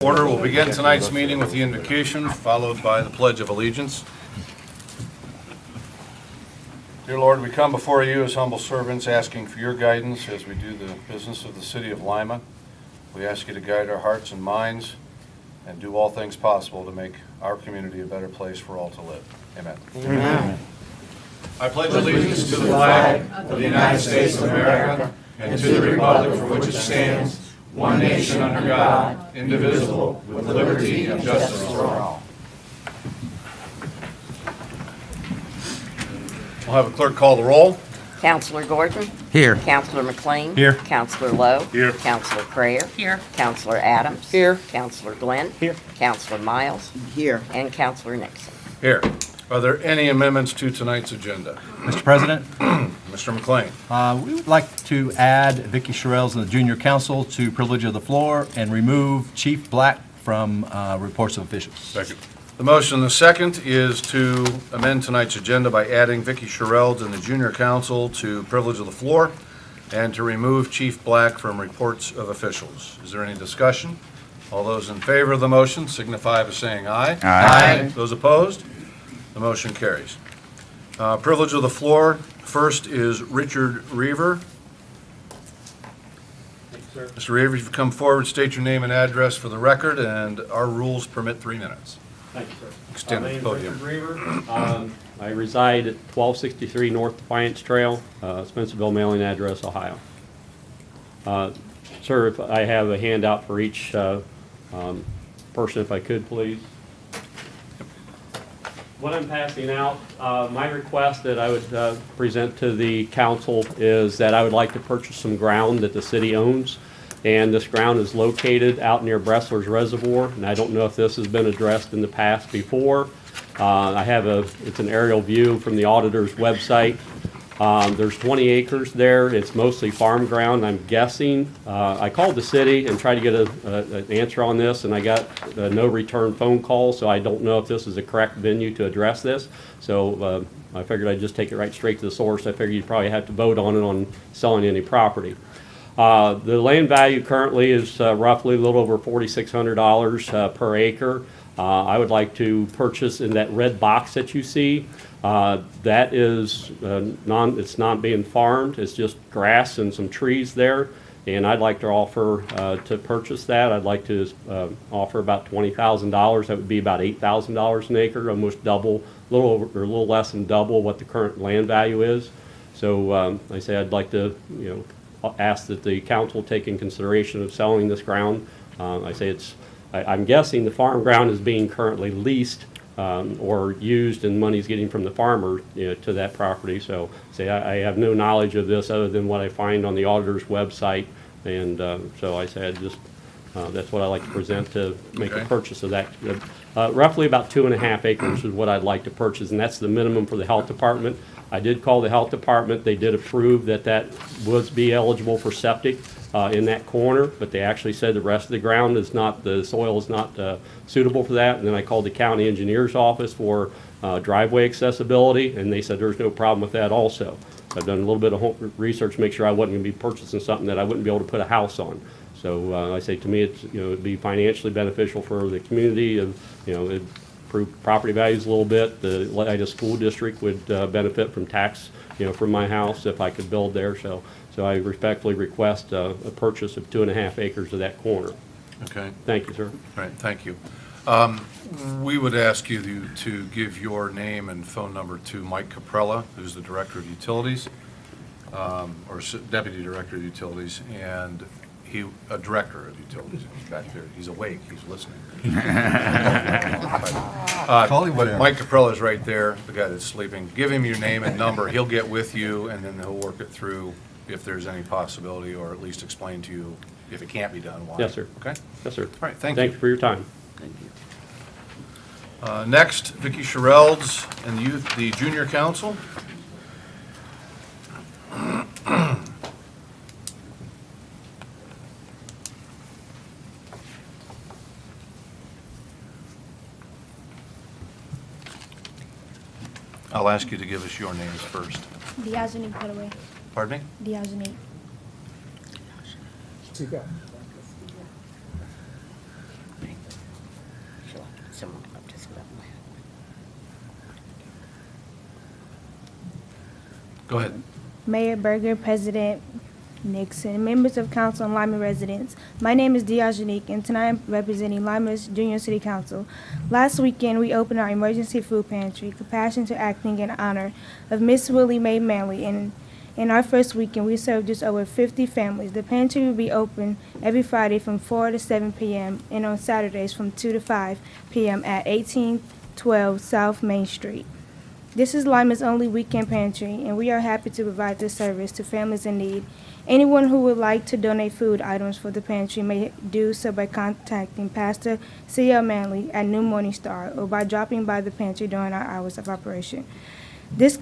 Order. We'll begin tonight's meeting with the invocation, followed by the Pledge of Allegiance. Dear Lord, we come before you as humble servants, asking for your guidance as we do the business of the city of Lima. We ask you to guide our hearts and minds and do all things possible to make our community a better place for all to live. Amen. Amen. I pledge allegiance to the flag of the United States of America and to the republic for which it stands, one nation under God, indivisible, with liberty and justice for all. We'll have a clerk call the roll. Councilor Gordon? Here. Councilor McLean? Here. Councilor Lowe? Here. Councilor Crayer? Here. Councilor Adams? Here. Councilor Glenn? Here. Councilor Miles? Here. And Councilor Nixon. Here. Are there any amendments to tonight's agenda? Mr. President, Mr. McLean. we would like to add Vicky Sherrills and the Junior Council to privilege of the floor and remove Chief Black from reports of officials. Second. The motion, the second, is to amend tonight's agenda by adding Vicky Sherrills and the Junior Council to privilege of the floor and to remove Chief Black from reports of officials. Is there any discussion? All those in favor of the motion signify by saying aye. Aye. Those opposed? The motion carries. Privilege of the floor, first is Richard Reaver. Mr. Reaver, if you come forward, state your name and address for the record, and our rules permit 3 minutes. Thank you, sir. Extend My the name is podium. Richard Reaver. I reside at 1263 North Defiance Trail, Spencerville, mailing address, Ohio. Sir, if I have a handout for each person, if I could, please. What I'm passing out, my request that I would present to the council is that I would like to purchase some ground that the city owns. And this ground is located out near Bressler's Reservoir, and I don't know if this has been addressed in the past before. It's an aerial view from the auditor's website. There's 20 acres there. It's mostly farm ground, I'm guessing. I called the city and tried to get an answer on this, and I got a no return phone call, so I don't know if this is the correct venue to address this. So I figured I'd just take it right straight to the source. I figured you'd probably have to vote on it on selling any property. The land value currently is roughly a little over $4,600 per acre. I would like to purchase in that red box that you see. That is it's not being farmed. It's just grass and some trees there. And I'd like to offer to purchase that. I'd like to offer about $20,000. That would be about $8,000 an acre, almost double, a little less than double what the current land value is. So I say I'd like to, ask that the council take in consideration of selling this ground. I'm guessing the farm ground is being currently leased or used, and money's getting from the farmer to that property. So I have no knowledge of this other than what I find on the auditor's website, and so I say that's what I'd like to present to make a purchase of that. Roughly about 2.5 acres is what I'd like to purchase, and that's the minimum for the health department. I did call the health department. They did approve that would be eligible for septic in that corner, but they actually said the rest of the ground is not, the soil is not suitable for that. And then I called the county engineer's office for driveway accessibility, and they said there's no problem with that also. So I've done a little bit of home research to make sure I wasn't going to be purchasing something that I wouldn't be able to put a house on. So I say to me, it's it'd be financially beneficial for the community. It'd improve property values a little bit. The Lima School District would benefit from tax, from my house if I could build there. So I respectfully request a purchase of 2.5 acres of that corner. Okay. Thank you, sir. All right, thank you. We would ask you to give your name and phone number to Mike Caprella, who's the Director of Utilities, or Deputy Director of Utilities, and a Director of Utilities. He's back there. He's awake. He's listening. But Mike Caprella is right there, the guy that's sleeping. Give him your name and number. He'll get with you, and then he'll work it through if there's any possibility, or at least explain to you if it can't be done, why. Yes, sir. Okay? Yes, sir. All right, thank Thank you for your time. Thank you. Next, Vicky Sherrills and the Junior Council. I'll ask you to give us your names first. Diaz-Unique Petaway. Pardon me? Diaz-Unique. Thank Someone up to that. Go ahead. Mayor Berger, President Nixon, members of council and Lima residents. My name is Diajanique, and tonight I'm representing Lima's Junior City Council. Last weekend, we opened our emergency food pantry, Compassion to Acting in honor of Miss Willie Mae Manley. And in our first weekend, we served just over 50 families. The pantry will be open every Friday from 4 to 7 p.m. and on Saturdays from 2 to 5 p.m. at 1812 South Main Street. This is Lima's only weekend pantry, and we are happy to provide this service to families in need. Anyone who would like to donate food items for the pantry may do so by contacting Pastor C.L. Manley at New Morning Star or by dropping by the pantry during our hours of operation. This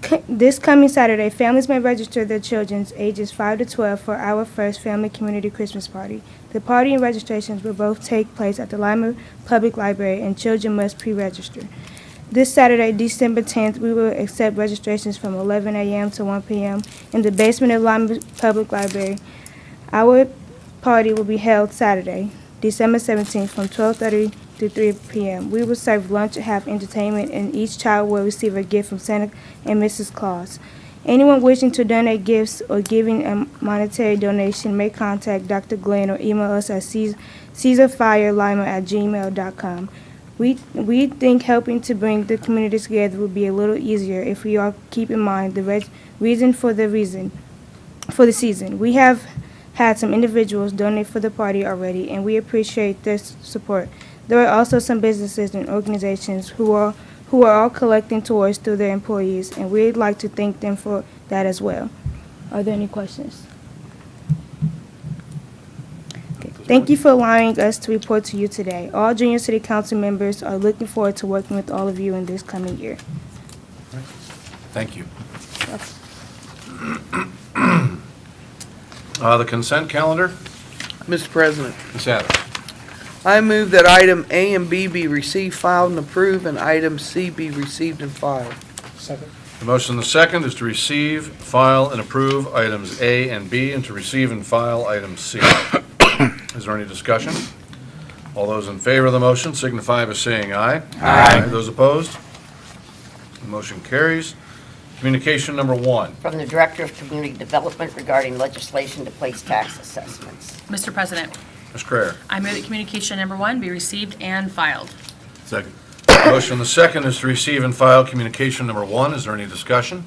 coming Saturday, families may register their children ages 5 to 12 for our first Family Community Christmas Party. The party and registrations will both take place at the Lima Public Library, and children must pre-register. This Saturday, December 10th, we will accept registrations from 11 a.m. to 1 p.m. in the basement of Lima Public Library. Our party will be held Saturday, December 17th from 12:30 to 3 p.m. We will serve lunch, have entertainment, and each child will receive a gift from Santa and Mrs. Claus. Anyone wishing to donate gifts or giving a monetary donation may contact Dr. Glenn or email us at caesarfirelima@gmail.com. We think helping to bring the community together will be a little easier if we all keep in mind the reason for the season. We have had some individuals donate for the party already, and we appreciate their support. There are also some businesses and organizations who are all collecting toys through their employees, and we'd like to thank them for that as well. Are there any questions? Thank you for allowing us to report to you today. All Junior City Council members are looking forward to working with all of you in this coming year. Thank you. The consent calendar, Mr. President, Ms. Adams. I move that item A and B be received, filed, and approved, and item C be received and filed. Second. The motion and the second is to receive, file, and approve items A and B, and to receive and file item C. Is there any discussion? All those in favor of the motion signify by saying aye. Aye. Those opposed? The motion carries. Communication number 1. From the Director of Community Development regarding legislation to place tax assessments. Mr. President, Ms. Crayer. I move that communication number 1 be received and filed. Second. Motion and the second is to receive and file communication number 1. Is there any discussion?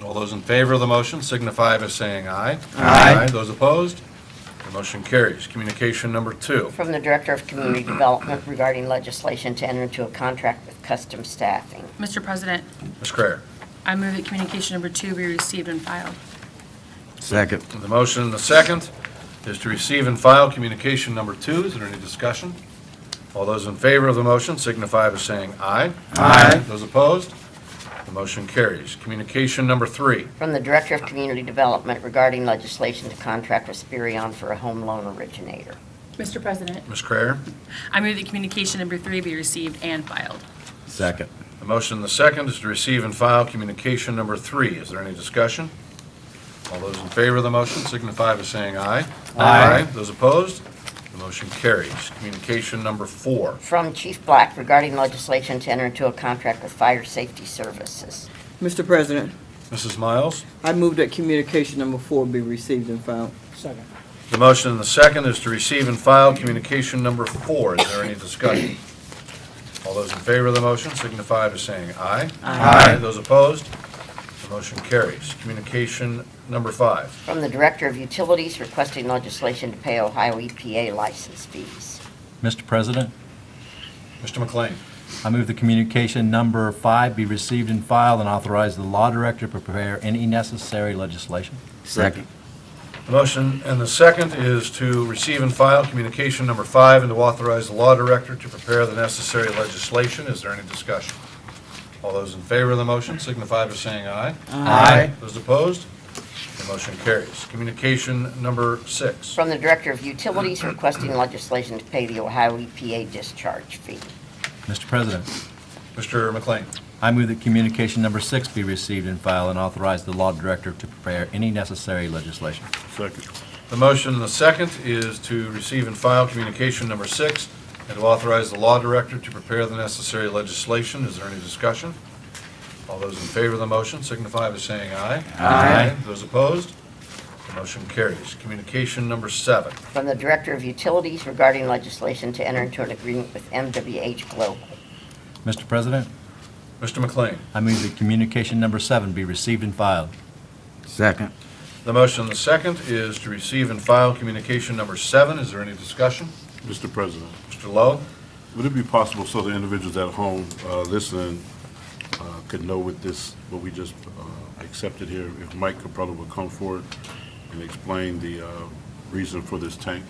All those in favor of the motion signify by saying aye. Aye. Those opposed? The motion carries. Communication number 2. From the Director of Community Development regarding legislation to enter into a contract with custom staffing. Mr. President, Ms. Crayer. I move that communication number 2 be received and filed. Second. The motion and the second is to receive and file communication number 2. Is there any discussion? All those in favor of the motion signify by saying aye. Aye. Those opposed? The motion carries. Communication number 3. From the Director of Community Development regarding legislation to contract with Spirion for a home loan originator. Mr. President, Ms. Crayer. I move that communication number 3 be received and filed. Second. The motion and the second is to receive and file communication number 3. Is there any discussion? All those in favor of the motion signify by saying aye. Aye. Those opposed? The motion carries. Communication number 4. From Chief Black regarding legislation to enter into a contract with Fire Safety Services. Mr. President, Mrs. Miles. I move that communication number 4 be received and filed. Second. The motion and the second is to receive and file communication number 4. Is there any discussion? All those in favor of the motion signify by saying aye. Aye. Those opposed? The motion carries. Communication number 5. From the Director of Utilities requesting legislation to pay Ohio EPA license fees. Mr. President, Mr. McLean. I move the communication number 5 be received and filed, and authorize the law director to prepare any necessary legislation. Second. The motion and the second is to receive and file communication number 5 and to authorize the law director to prepare the necessary legislation. Is there any discussion? All those in favor of the motion signify by saying aye. Aye. Those opposed? The motion carries. Communication number 6. From the Director of Utilities requesting legislation to pay the Ohio EPA discharge fee. Mr. President, Mr. McLean. I move that communication number 6 be received and filed, and authorize the law director to prepare any necessary legislation. The motion and the second is to receive and file communication number 6 and to authorize the law director to prepare the necessary legislation. Is there any discussion? All those in favor of the motion signify by saying aye. Aye. Those opposed? The motion carries. Communication number 7. From the Director of Utilities regarding legislation to enter into an agreement with MWH Global. Mr. President, Mr. McLean. I move that communication number 7 be received and filed. Second. The motion and the second is to receive and file communication number 7. Is there any discussion? Mr. President, Mr. Lowe? would it be possible so the individuals at home listening could know what we just accepted here, if Mike Caprella would come forward and explain the reason for this tank?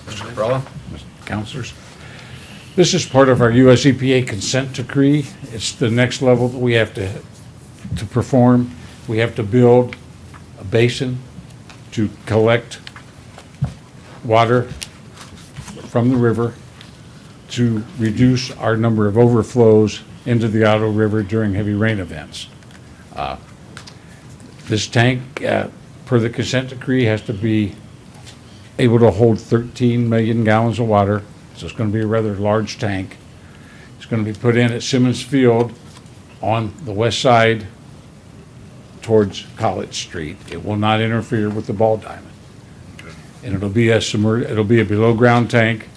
Mr. Caprella? Councilors. This is part of our US EPA consent decree. It's the next level that we have to perform. We have to build a basin to collect water from the river to reduce our number of overflows into the Otto River during heavy rain events. This tank, per the consent decree, has to be able to hold 13 million gallons of water, so it's going to be a rather large tank. It's going to be put in at Simmons Field on the west side towards College Street. It will not interfere with the ball diamond. And it'll be a below-ground tank.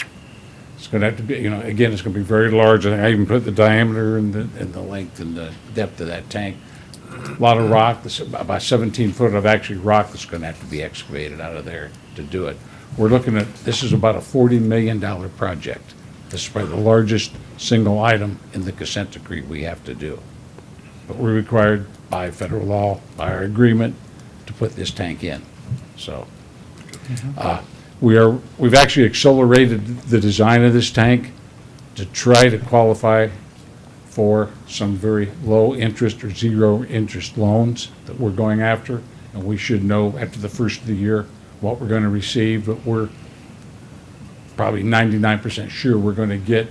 It's going to have to be, again, it's going to be very large. I think I even put the diameter and the length and the depth of that tank. A lot of rock, about 17 foot of actually rock that's going to have to be excavated out of there to do it. We're looking at, this is about a $40 million project. This is probably the largest single item in the consent decree we have to do. But we're required by federal law, by our agreement, to put this tank in. So we've actually accelerated the design of this tank to try to qualify for some very low interest or zero interest loans that we're going after. And we should know after the first of the year what we're going to receive, but we're probably 99% sure we're going to get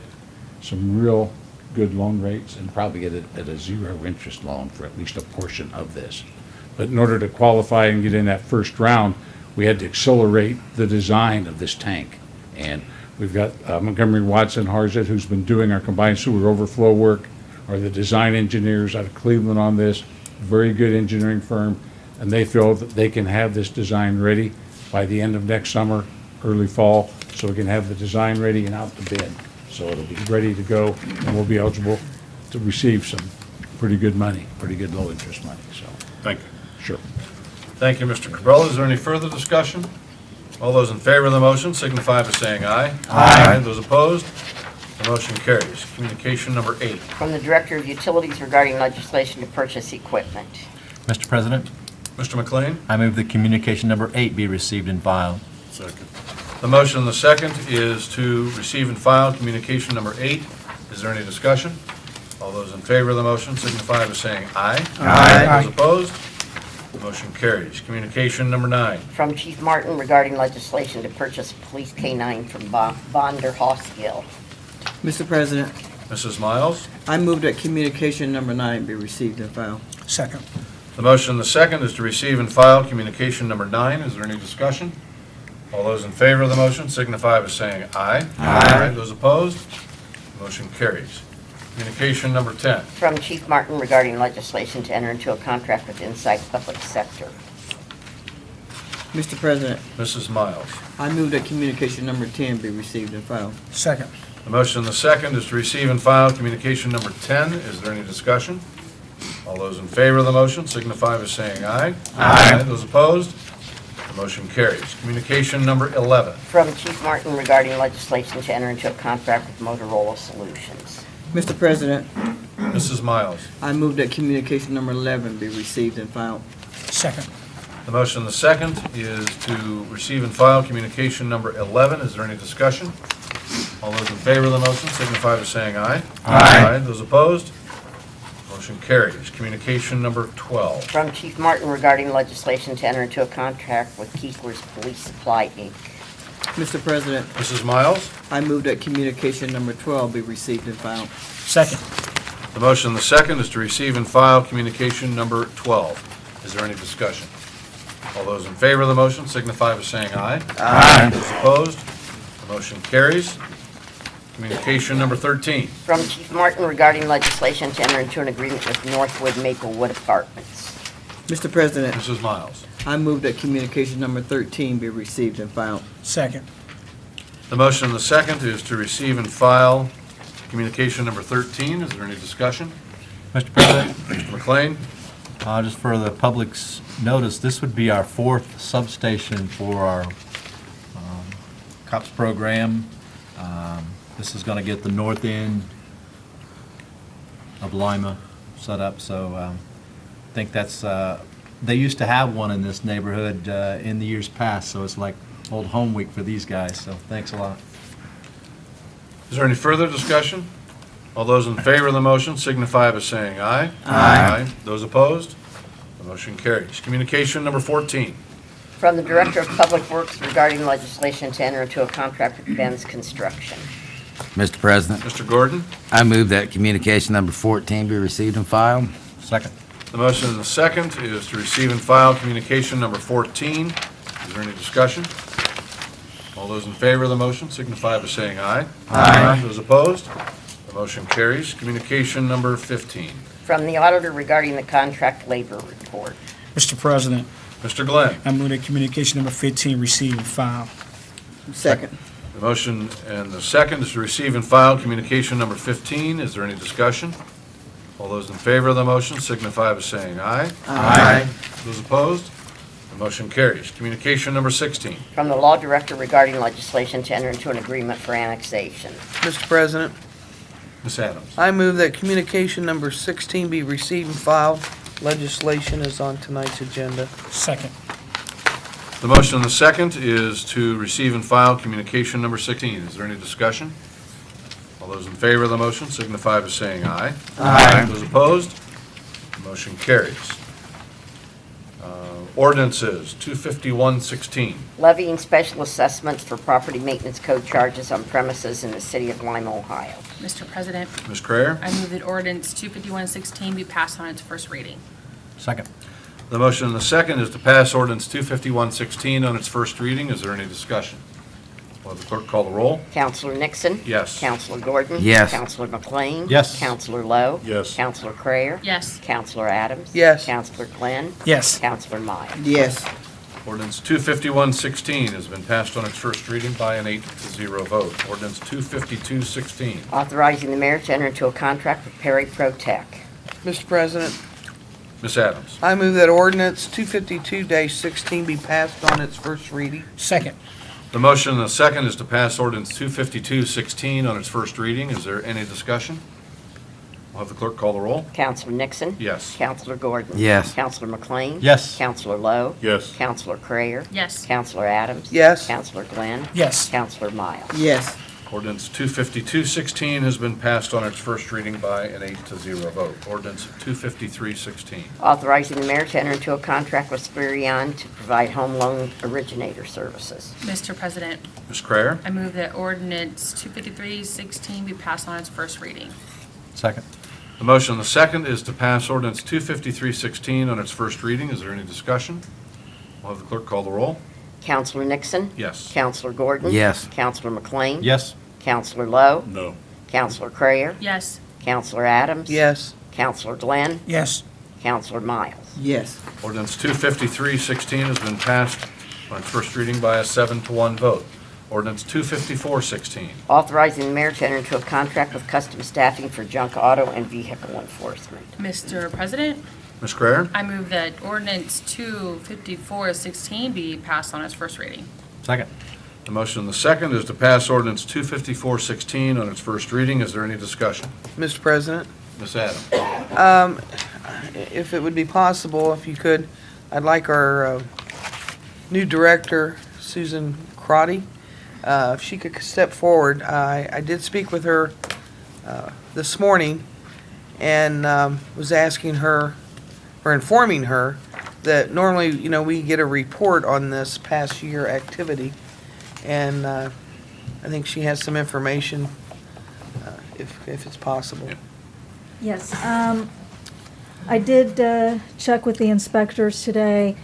some real good loan rates and probably get it at a zero interest loan for at least a portion of this. But in order to qualify and get in that first round, we had to accelerate the design of this tank. And we've got Montgomery Watson Harzett, who's been doing our combined sewer overflow work, are the design engineers out of Cleveland on this, very good engineering firm, and they feel that they can have this design ready by the end of next summer, early fall, so we can have the design ready and out to bid. So it'll be ready to go, and we'll be eligible to receive some pretty good money, pretty good low-interest money, so. Thank you. Sure. Thank you, Mr. Caprella. Is there any further discussion? All those in favor of the motion signify by saying aye. Aye. Those opposed? The motion carries. Communication number 8. From the Director of Utilities regarding legislation to purchase equipment. Mr. President, Mr. McLean? I move that communication number 8 be received and filed. Second. The motion and the second is to receive and file communication number 8. Is there any discussion? All those in favor of the motion signify by saying aye. Aye. Those opposed? The motion carries. Communication number 9. From Chief Martin regarding legislation to purchase a police K-9 from Bonder Hospital. Mr. President, Mrs. Miles? I move that communication number 9 be received and filed. Second. The motion and the second is to receive and file communication number 9. Is there any discussion? All those in favor of the motion signify by saying aye. Aye. Those opposed? The motion carries. Communication number 10. From Chief Martin regarding legislation to enter into a contract with Insight Public Sector. Mr. President, Mrs. Miles. I move that communication number 10 be received and filed. Second. The motion and the second is to receive and file communication number 10. Is there any discussion? All those in favor of the motion signify by saying aye. Aye. Those opposed? The motion carries. Communication number 11. From Chief Martin regarding legislation to enter into a contract with Motorola Solutions. Mr. President, Mrs. Miles. I move that communication number 11 be received and filed. Second. The motion and the second is to receive and file communication number 11. Is there any discussion? All those in favor of the motion signify by saying aye. Aye. Those opposed? Motion carries. Communication number 12. From Chief Martin regarding legislation to enter into a contract with Keesler's Police Supply, Inc. Mr. President, Mrs. Miles. I move that communication number 12 be received and filed. Second. The motion and the second is to receive and file communication number 12. Is there any discussion? All those in favor of the motion signify by saying aye. Aye. Those opposed, the motion carries. Communication number 13. From Chief Martin regarding legislation to enter into an agreement with Northwood Maplewood Apartments. Mr. President, Mrs. Miles. I move that communication number 13 be received and filed. Second. The motion and the second is to receive and file communication number 13. Is there any discussion? Mr. President, Mr. McLean? just for the public's notice, this would be our 4th substation for our COPS program. This is going to get the north end of Lima set up, so I think that's, they used to have one in this neighborhood in the years past, so it's like old home week for these guys, so thanks a lot. Is there any further discussion? All those in favor of the motion signify by saying aye. Aye. Those opposed? The motion carries. Communication number 14. From the Director of Public Works regarding legislation to enter into a contract with Benz Construction. Mr. President, Mr. Gordon? I move that communication number 14 be received and filed. Second. The motion and the second is to receive and file communication number 14. Is there any discussion? All those in favor of the motion signify by saying aye. Aye. Those opposed? The motion carries. Communication number 15. From the Auditor regarding the contract labor report. Mr. President, Mr. Glenn? I move that communication number 15 receive and file. Second. The motion and the second is to receive and file communication number 15. Is there any discussion? All those in favor of the motion signify by saying aye. Aye. Those opposed? The motion carries. Communication number 16. From the Law Director regarding legislation to enter into an agreement for annexation. Mr. President, Ms. Adams. I move that communication number 16 be received and filed. Legislation is on tonight's agenda. Second. The motion and the second is to receive and file communication number 16. Is there any discussion? All those in favor of the motion signify by saying aye. Aye. Those opposed? The motion carries. Ordinances 251-16. Levying special assessments for property maintenance code charges on premises in the city of Lima, Ohio. Mr. President, Ms. Creer? I move that ordinance 25116 be passed on its first reading. Second. The motion and the second is to pass ordinance 251-16 on its first reading. Is there any discussion? Will the clerk call the roll? Counselor Nixon? Yes. Counselor Gordon? Yes. Counselor McLean? Yes. Counselor Lowe? Yes. Counselor Crayer? Yes. Counselor Adams? Yes. Counselor Glenn? Yes. Counselor Miles? Yes. Ordinance 251-16 has been passed on its first reading by an 8-0 vote. Ordinance 252-16. Authorizing the mayor to enter into a contract with Perry Protec. Mr. President, Ms. Adams. I move that ordinance 252-16 be passed on its first reading. Second. The motion and the second is to pass ordinance 252-16 on its first reading. Is there any discussion? We'll have the clerk call the roll. Counselor Nixon? Yes. Counselor Gordon? Yes. Counselor McLean? Yes. Counselor Lowe? Yes. Counselor Crayer? Yes. Counselor Adams? Yes. Counselor Glenn? Yes. Counselor Miles? Yes. Ordinance 252-16 has been passed on its first reading by an 8-0 vote. Ordinance 253-16. Authorizing the mayor to enter into a contract with Spirion to provide home loan originator services. Mr. President, Ms. Creer? I move that ordinance 25316 be passed on its first reading. Second. The motion and the second is to pass ordinance 253-16 on its first reading. Is there any discussion? We'll have the clerk call the roll. Counselor Nixon? Yes. Counselor Gordon? Yes. Counselor McLean? Yes. Counselor Lowe? No. Counselor Crayer? Yes. Counselor Adams? Yes. Counselor Glenn? Yes. Counselor Miles? Yes. Ordinance 253-16 has been passed on its first reading by a 7-1 vote. Ordinance 254-16. Authorizing the mayor to enter into a contract with custom staffing for junk auto and vehicle enforcement. Mr. President, Ms. Creer? I move that ordinance 25416 be passed on its first reading. Second. The motion and the second is to pass ordinance 254-16 on its first reading. Is there any discussion? Mr. President, Ms. Adams? if it would be possible, if you could, I'd like our new director, Susan Crotty, if she could step forward. I did speak with her this morning and was asking her, or informing her, that normally, we get a report on this past year activity, and I think she has some information, if it's possible. Yeah. Yes, I did check with the inspectors today,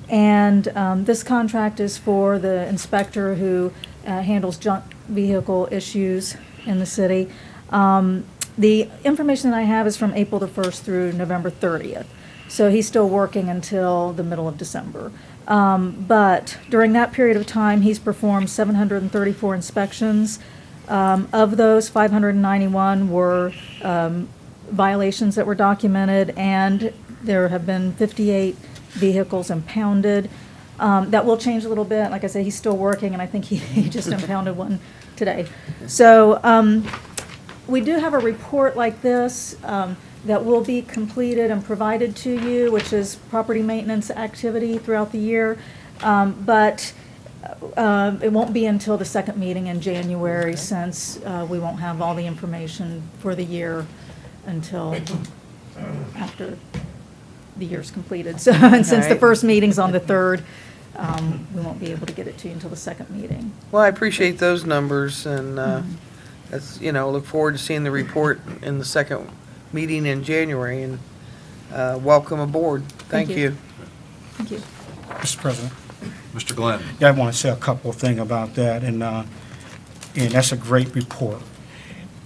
And this contract is for the inspector who handles junk vehicle issues in the city. The information that I have is from April the 1st through November 30th. So he's still working until the middle of December. But during that period of time, he's performed 734 inspections. Of those, 591 were violations that were documented, and there have been 58 vehicles impounded. That will change a little bit. Like I said, he's still working, and I think he just impounded one today. So we do have a report like this that will be completed and provided to you, which is property maintenance activity throughout the year. But it won't be until the second meeting in January, since we won't have all the information for the year until after the year's completed. So, and since the Right. first meeting's on the 3rd, we won't be able to get it to you until the second meeting. Well, I appreciate those numbers, and that's, look forward to seeing the report in the second meeting in January, and welcome aboard. Thank you. you. Thank you. Mr. President. Mr. Glenn? Yeah, I want to say a couple of things about that, and that's a great report.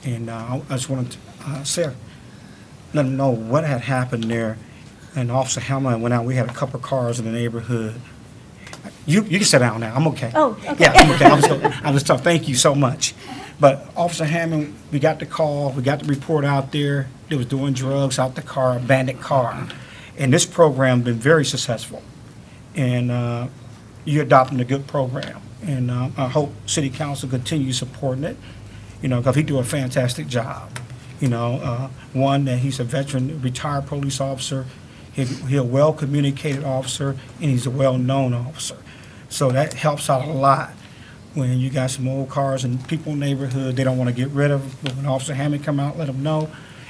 And I just wanted to say, let them know what had happened there. And Officer Hamlin went out, we had a couple of cars in the neighborhood. You can sit down now, I'm okay. Oh, okay. Yeah, I'm okay. I was tough, thank you so much. But Officer Hammond, we got the call, we got the report out there, they was doing drugs out the car, abandoned car. And this program been very successful. And you're adopting a good program. And I hope City Council continues supporting it, because he do a fantastic job. One, that he's a veteran, retired police officer, he's a well-communicated officer, and he's a well-known officer. So that helps out a lot when you got some old cars and people in the neighborhood, they don't want to get rid of them. But when Officer Hammond come out, let them know.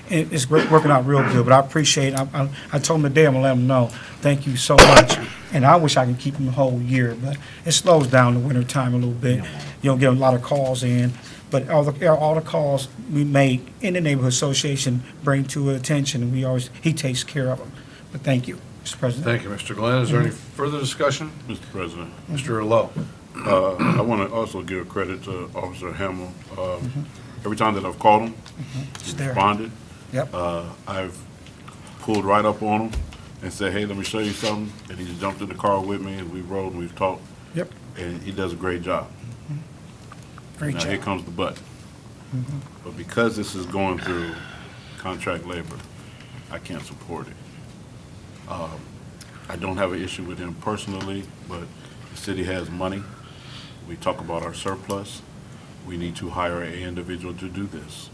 And it's working out real good, but I appreciate it. I told him today I'm going to let him know. Thank you so much. And I wish I could keep him the whole year, but it slows down the winter time a little bit. You don't get a lot of calls in. But all the calls we make in the neighborhood association bring to attention, and he takes care of them. But thank you, Mr. President. Thank you, Mr. Glenn. Is there any further discussion? Mr. President, Mr. Lowe? I want to also give credit to Officer Hamill. Every time that I've called him, It's he there. responded. Yep. I've pulled right up on him and said, hey, let me show you something. And he jumped in the car with me, and we rode and we've talked. Yep. And he does a great job. Great Now, job. here comes the but. But because this is going through contract labor, I can't support it. I don't have an issue with him personally, but the city has money. We talk about our surplus. We need to hire an individual to do this.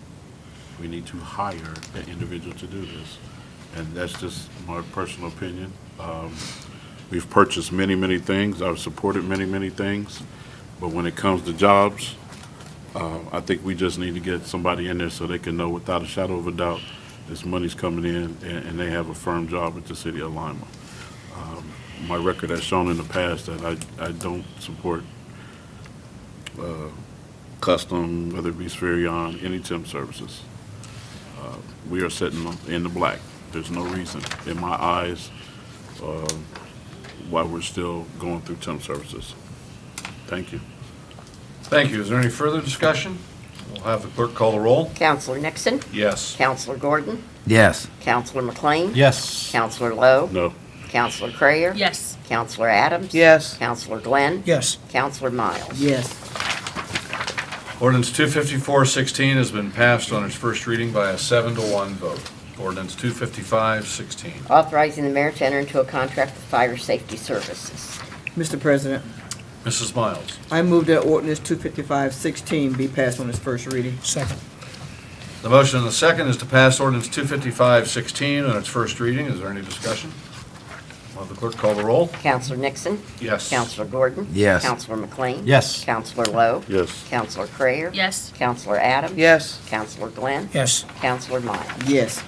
We need to hire an individual to do this. And that's just my personal opinion. We've purchased many, many things. I've supported many, many things. But when it comes to jobs, I think we just need to get somebody in there so they can know without a shadow of a doubt this money's coming in and they have a firm job at the city of Lima. My record has shown in the past that I don't support custom, whether it be Spherion, any temp services. We are sitting in the black. There's no reason in my eyes why we're still going through temp services. Thank you. Thank you. Is there any further discussion? We'll have the clerk call the roll. Counselor Nixon? Yes. Counselor Gordon? Yes. Counselor McLean? Yes. Counselor Lowe? No. Counselor Crayer? Yes. Counselor Adams? Yes. Counselor Glenn? Yes. Counselor Miles? Yes. Ordinance 254-16 has been passed on its first reading by a 7-1 vote. Ordinance 255-16. Authorizing the mayor to enter into a contract with Fire Safety Services. Mr. President, Mrs. Miles. I move that ordinance 255-16 be passed on its first reading. Second. The motion and the second is to pass ordinance 255-16 on its first reading. Is there any discussion? Will have the clerk call the roll? Counselor Nixon? Yes. Counselor Gordon? Yes. Counselor McLean? Yes. Counselor Lowe? Yes. Counselor Crayer? Yes. Counselor Adams? Yes. Counselor Glenn? Yes. Counselor Miles? Yes.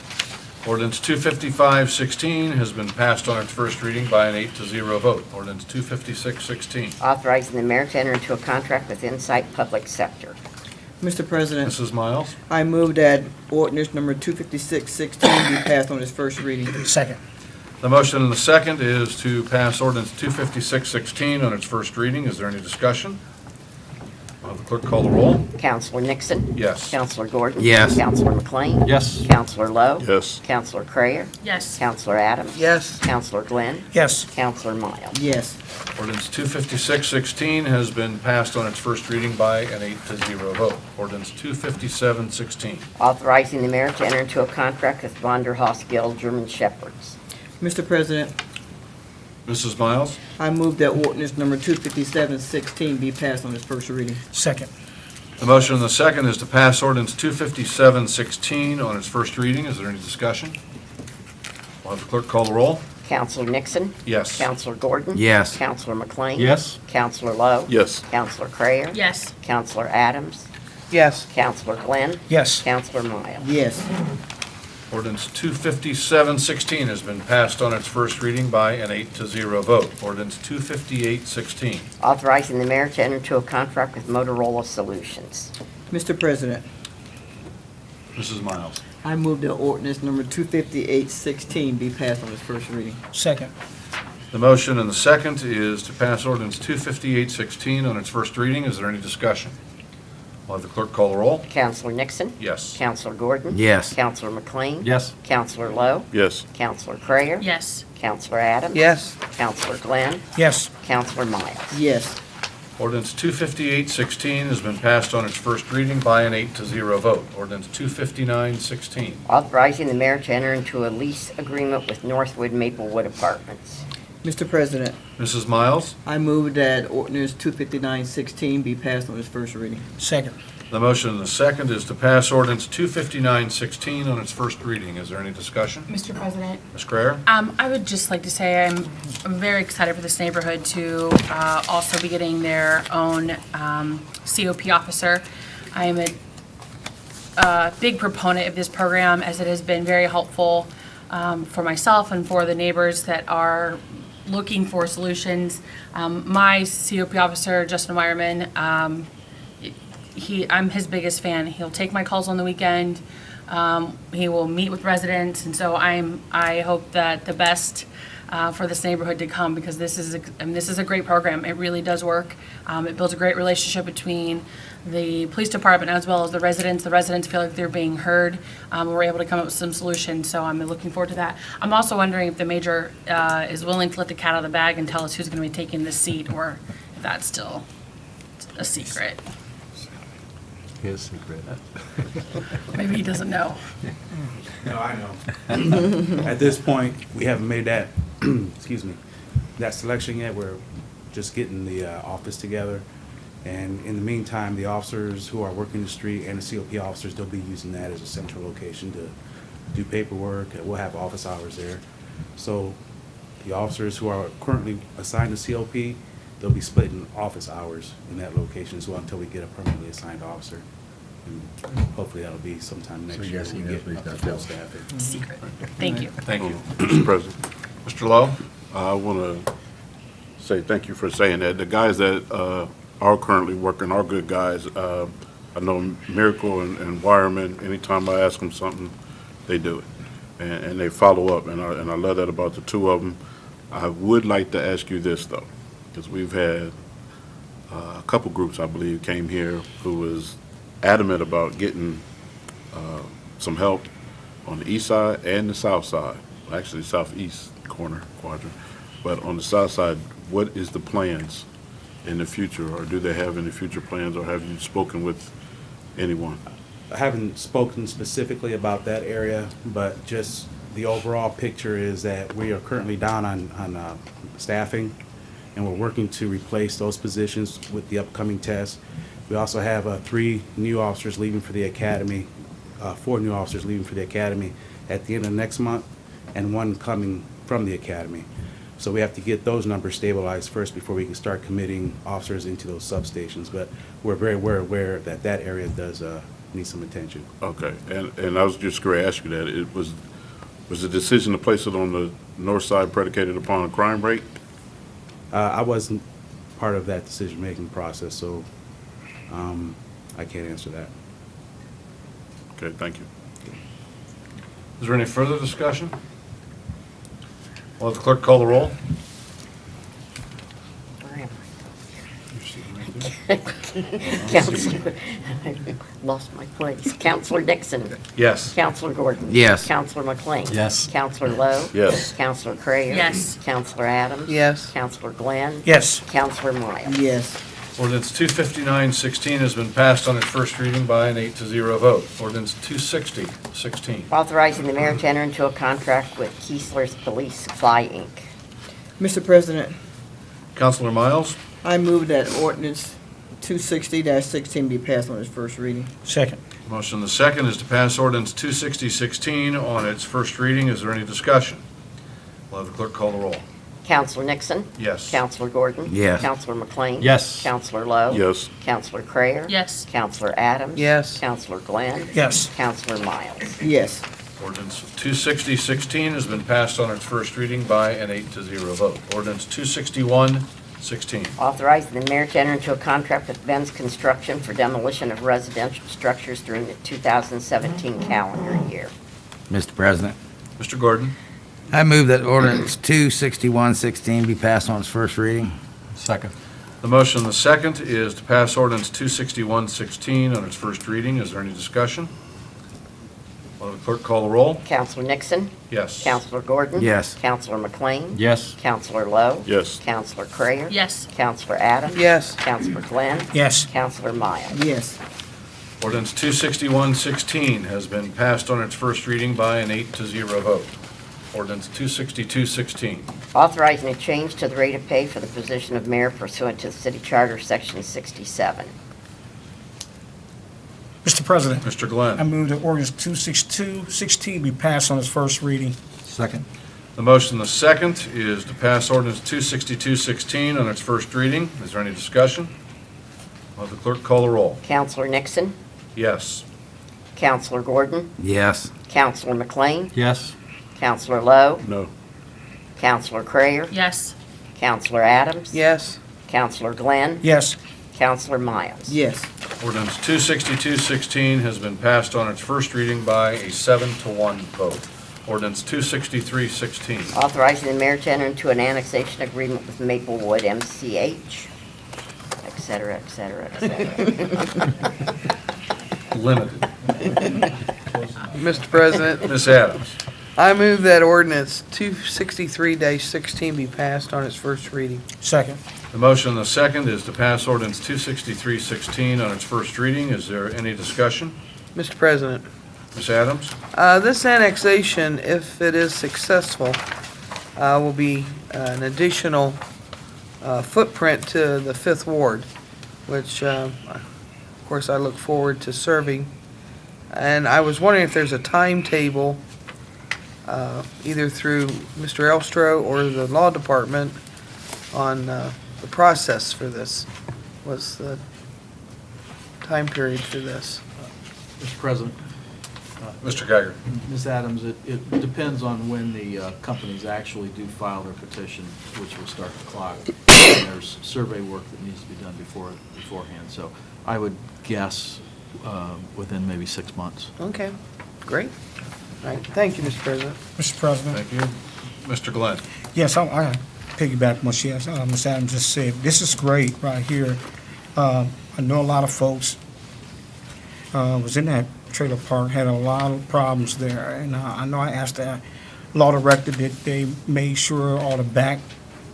Ordinance 255-16 has been passed on its first reading by an 8-0 vote. Ordinance 256-16. Authorizing the mayor to enter into a contract with Insight Public Sector. Mr. President, Mrs. Miles. I move that ordinance number 256-16 be passed on its first reading. Second. The motion and the second is to pass ordinance 25616 on its first reading. Is there any discussion? Will the clerk call the roll? Counselor Nixon? Yes. Counselor Gordon? Yes. Counselor McLean? Yes. Counselor Lowe? Yes. Counselor Crayer? Yes. Counselor Adams? Yes. Counselor Glenn? Yes. Counselor Miles? Yes. Ordinance 25616 has been passed on its first reading by an 8-0 vote. Ordinance 25716. Authorizing the mayor to enter into a contract with Vonderhaus Guild German Shepherds. Mr. President, Mrs. Miles? I move that ordinance number 25716 be passed on its first reading. Second. The motion and the second is to pass ordinance 25716 on its first reading. Is there any discussion? Will have the clerk call the roll? Counselor Nixon? Yes. Counselor Gordon? Yes. Counselor McLean? Yes. Counselor Lowe? Yes. Counselor Crayer? Yes. Counselor Adams? Yes. Counselor Glenn? Yes. Counselor Miles? Yes. Ordinance 25716 has been passed on its first reading by an 8-0 vote. Ordinance 25816. Authorizing the mayor to enter into a contract with Motorola Solutions. Mr. President, Mrs. Miles? I move that ordinance number 25816 be passed on its first reading. Second. The motion and the second is to pass ordinance 25816 on its first reading. Is there any discussion? Will have the clerk call the roll? Counselor Nixon? Yes. Counselor Gordon? Yes. Counselor McLean? Yes. Counselor Lowe? Yes. Counselor Crayer? Yes. Counselor Adams? Yes. Counselor Glenn? Yes. Counselor Miles? Yes. Ordinance 25816 has been passed on its first reading by an 8-0 vote. Ordinance 25916. Authorizing the mayor to enter into a lease agreement with Northwood Maplewood Apartments. Mr. President, Mrs. Miles? I move that ordinance 25916 be passed on its first reading. Second. The motion and the second is to pass ordinance 25916 on its first reading. Is there any discussion? Mr. President, Ms. Crayer? I would just like to say I'm very excited for this neighborhood to also be getting their own COP officer. I am a big proponent of this program as it has been very helpful for myself and for the neighbors that are looking for solutions. My COP officer, Justin Weierman, I'm his biggest fan. He'll take my calls on the weekend. He will meet with residents, and so I hope that the best for this neighborhood to come, because this is a great program. It really does work. It builds a great relationship between the police department as well as the residents. The residents feel like they're being heard. We're able to come up with some solutions, so I'm looking forward to that. I'm also wondering if the major is willing to let the cat out of the bag and tell us who's going to be taking this seat, or if that's still a secret. His secret. Maybe he doesn't know. No, I know. At this point, we haven't made that, excuse me, that selection yet. We're just getting the office together. And in the meantime, the officers who are working the street and the COP officers, they'll be using that as a central location to do paperwork. We'll have office hours there. So the officers who are currently assigned to COP, they'll be splitting office hours in that location as well until we get a permanently assigned officer. And hopefully that'll be sometime next year when we get up to full staffing. Secret. Thank you. Thank you. Mr. President, Mr. Lowe? I want to say thank you for saying that. The guys that are currently working are good guys. I know Miracle and Wireman, anytime I ask them something, they do it. And they follow up, and I love that about the two of them. I would like to ask you this, though, because we've had a couple groups, I believe, came here who was adamant about getting some help on the east side and the south side, actually southeast corner quadrant. But on the south side, what is the plans in the future, or do they have any future plans, or have you spoken with anyone? I haven't spoken specifically about that area, but just the overall picture is that we are currently down on staffing, and we're working to replace those positions with the upcoming tests. We also have 3 new officers leaving for the academy, 4 new officers leaving for the academy at the end of next month, and 1 coming from the academy. So we have to get those numbers stabilized first before we can start committing officers into those substations. But we're very aware that that area does need some attention. Okay, and I was just going to ask you that. It was the decision to place it on the north side predicated upon a crime rate? I wasn't part of that decision-making process, so I can't answer that. Okay, thank you. Is there any further discussion? Will the clerk call the roll? Where am I? Counselor, I lost my place. Counselor Nixon. Yes. Counselor Gordon. Yes. Counselor McLean. Yes. Counselor Lowe. Yes. Counselor Crayer. Yes. Counselor Adams. Yes. Counselor Glenn. Yes. Counselor Miles. Yes. Ordinance 259-16 has been passed on its first reading by an 8-0 vote. Ordinance 260-16. Authorizing the mayor to enter into a contract with Keesler's Police Supply, Inc. Mr. President, Counselor Miles? I move that ordinance 260-16 be passed on its first reading. Second. Motion the second is to pass ordinance 260-16 on its first reading. Is there any discussion? Will have the clerk call the roll. Counselor Nixon. Yes. Counselor Gordon. Yes. Counselor McLean. Yes. Counselor Lowe. Yes. Counselor Crayer. Yes. Counselor Adams. Yes. Counselor Glenn. Yes. Counselor Miles. Yes. Ordinance 260-16 has been passed on its first reading by an 8-0 vote. Ordinance 261-16. Authorizing the mayor to enter into a contract with Benz Construction for demolition of residential structures during the 2017 calendar year. Mr. President, Mr. Gordon? I move that ordinance 261-16 be passed on its first reading. Second. The motion the second is to pass ordinance 261-16 on its first reading. Is there any discussion? Will the clerk call the roll? Counselor Nixon. Yes. Counselor Gordon. Yes. Counselor McLean. Yes. Counselor Lowe. Yes. Counselor Crayer. Yes. Counselor Adams. Yes. Counselor Glenn. Yes. Counselor Miles. Yes. Ordinance 261-16 has been passed on its first reading by an 8-0 vote. Ordinance 262-16. Authorizing a change to the rate of pay for the position of mayor pursuant to the city charter, section 67. Mr. President, Mr. I Glenn? move that ordinance 262-16 be passed on its first reading. Second. The motion the second is to pass ordinance 262-16 on its first reading. Is there any discussion? Will the clerk call the roll? Counselor Nixon. Yes. Counselor Gordon. Yes. Counselor McLean. Yes. Counselor Lowe. No. Counselor Crayer. Yes. Counselor Adams. Yes. Counselor Glenn. Yes. Counselor Miles. Yes. Ordinance 262-16 has been passed on its first reading by a 7-1 vote. Ordinance 263-16. Authorizing the mayor to enter into an annexation agreement with Maplewood MCH, et cetera, et cetera, et cetera. Limited. Mr. President, Ms. Adams? I move that ordinance 263-16 be passed on its first reading. Second. The motion the second is to pass ordinance 263-16 on its first reading. Is there any discussion? Mr. President, Ms. Adams? this annexation, if it is successful, will be an additional footprint to the 5th Ward, which, of course, I look forward to serving. And I was wondering if there's a timetable, either through Mr. Elstro or the Law Department, on the process for this. What's the time period for this? Mr. President, Mr. Geiger? Ms. Adams, it depends on when the companies actually do file their petition, which will start the clock. And there's survey work that needs to be done beforehand. So I would guess within maybe 6 months. Okay, great. All right, thank you, Mr. President. Mr. President? Thank you. Mr. Glenn? Yes, I piggyback what Ms. Adams just said. This is great right here. I know a lot of folks was in that trailer park, had a lot of problems there. And I know I asked the law director that they made sure all the back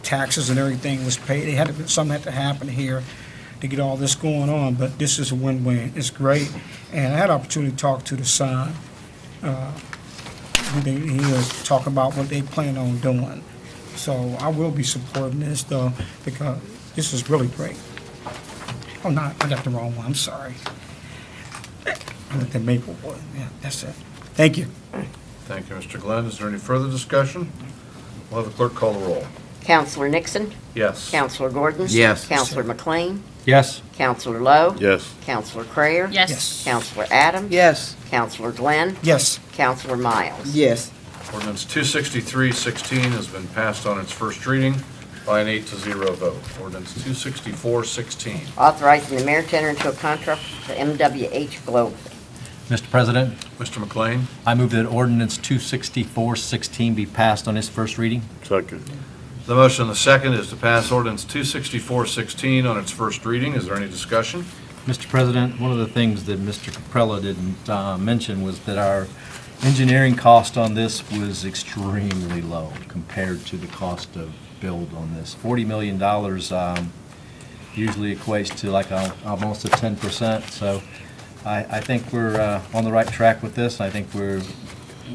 taxes and everything was paid. Something had to happen here to get all this going on, but this is a win-win. It's great. And I had an opportunity to talk to the son. He was talking about what they plan on doing. So I will be supporting this, though, because this is really great. Oh, no, I got the wrong one. I'm sorry. I looked at Maplewood. Yeah, that's it. Thank you. Thank you, Mr. Glenn. Is there any further discussion? Will have the clerk call the roll. Counselor Nixon. Yes. Counselor Gordon. Yes. Counselor McLean. Yes. Counselor Lowe. Yes. Counselor Crayer. Yes. Counselor Adams. Yes. Counselor Glenn. Yes. Counselor Miles. Yes. Ordinance 263-16 has been passed on its first reading by an 8-0 vote. Ordinance 264-16. Authorizing the mayor to enter into a contract with MWH Global. Mr. President, Mr. McLean? I move that ordinance 26416 be passed on its first reading. Second. The motion and the second is to pass ordinance 26416 on its first reading. Is there any discussion? Mr. President, one of the things that Mr. Caprella didn't mention was that our engineering cost on this was extremely low compared to the cost of build on this. $40 million usually equates to like almost a 10%. So I think we're on the right track with this. I think we're,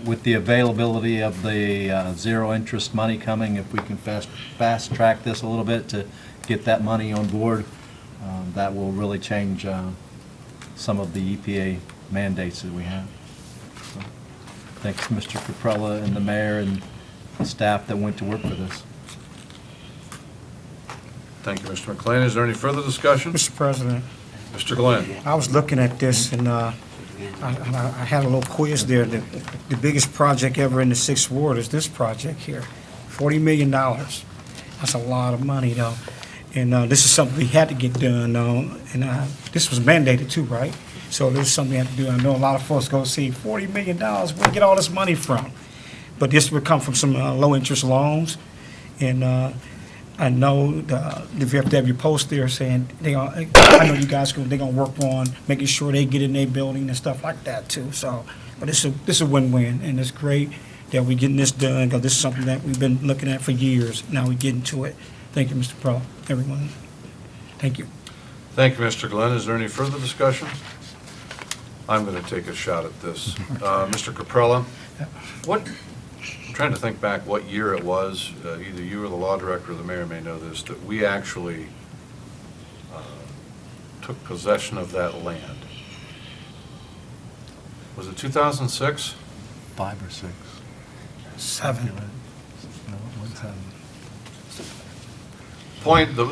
with the availability of the zero interest money coming, if we can fast track this a little bit to get that money on board, that will really change some of the EPA mandates that we have. So, thanks to Mr. Caprella and the mayor and the staff that went to work for this. Thank you, Mr. McLean. Is there any further discussion? Mr. President, Mr. Glenn? I was looking at this, and I had a little quiz there. The biggest project ever in the 6th Ward is this project here, $40 million. That's a lot of money, though. And this is something we had to get done, and this was mandated too, right? So this is something we had to do. I know a lot of folks go see $40 million, where do you get all this money from? But this would come from some low-interest loans, and I know the VFW post there saying I know you guys they're gonna work on making sure they get in their building and stuff like that too. So, but this is a win-win, and it's great that we're getting this done, because this is something that we've been looking at for years. Now we're getting to it. Thank you, Mr. Pro, everyone. Thank you. Thank you, Mr. Glenn. Is there any further discussion? I'm going to take a shot at this. Mr. Caprella, I'm trying to think back what year it was, either you or the law director or the mayor may know this, that we actually took possession of that land. Was it 2006? 5 or 6. 7. Point, the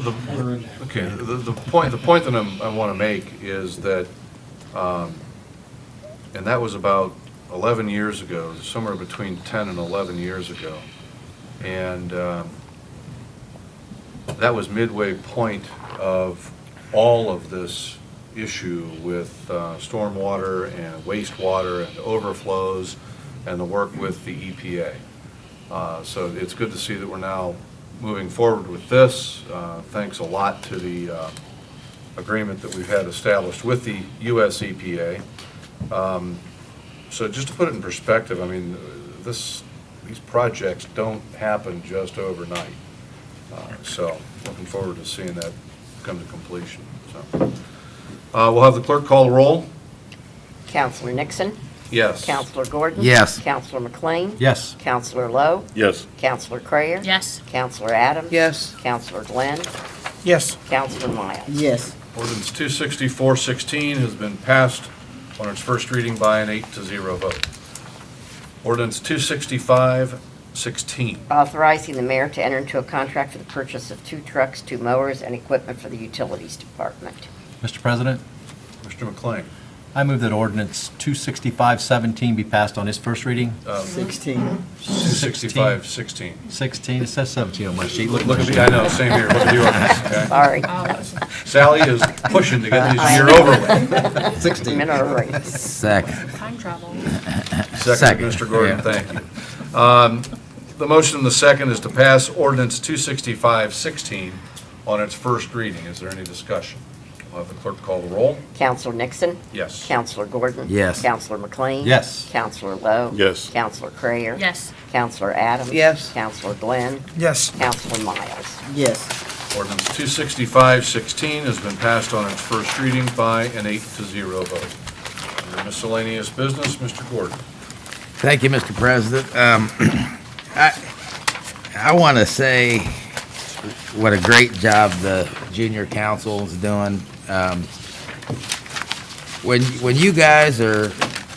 point that I want to make is that, and that was about 11 years ago, somewhere between 10 and 11 years ago. And that was midway point of all of this issue with stormwater and wastewater and overflows and the work with the EPA. So it's good to see that we're now moving forward with this. Thanks a lot to the agreement that we've had established with the US EPA. So just to put it in perspective, I mean, these projects don't happen just overnight. So looking forward to seeing that come to completion. So we'll have the clerk call the roll. Counselor Nixon? Yes. Counselor Gordon? Yes. Counselor McLean? Yes. Counselor Lowe? Yes. Counselor Crayer? Yes. Counselor Adams? Yes. Counselor Glenn? Yes. Counselor Miles? Yes. Ordinance 26416 has been passed on its first reading by an 8-0 vote. Ordinance 26516. Authorizing the mayor to enter into a contract for the purchase of 2 trucks, 2 mowers, and equipment for the utilities department. Mr. President, Mr. McLean. I move that ordinance 26517 be passed on its first reading. 16. 26516. 16, it says 17 on my sheet. Look at the, I know, same here, look at the ordinance, okay? Sorry. Sally is pushing to get this year over with. 16. Minute Second. Time travel. Second, Mr. Gordon, yeah. thank you. The motion and the second is to pass ordinance 26516 on its first reading. Is there any discussion? I'll have the clerk call the roll. Counselor Nixon? Yes. Counselor Gordon? Yes. Counselor McLean? Yes. Counselor Lowe? Yes. Counselor Crayer? Yes. Counselor Adams? Yes. Counselor Glenn? Yes. Counselor Miles? Yes. Ordinance 26516 has been passed on its first reading by an 8-0 vote. Under miscellaneous business, Mr. Gordon. Thank you, Mr. President. I want to say what a great job the junior council is doing. When you guys are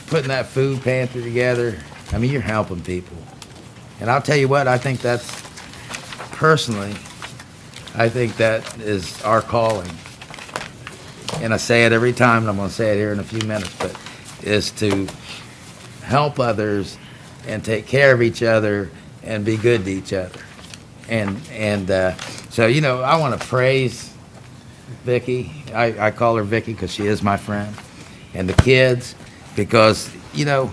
putting that food pantry together, I mean, you're helping people. And I'll tell you what, I think that's, personally, I think that is our calling. And I say it every time, and I'm going to say it here in a few minutes, but is to help others and take care of each other and be good to each other. So, you know, I want to praise Vicki. I call her Vicki because she is my friend. And the kids. because, you know,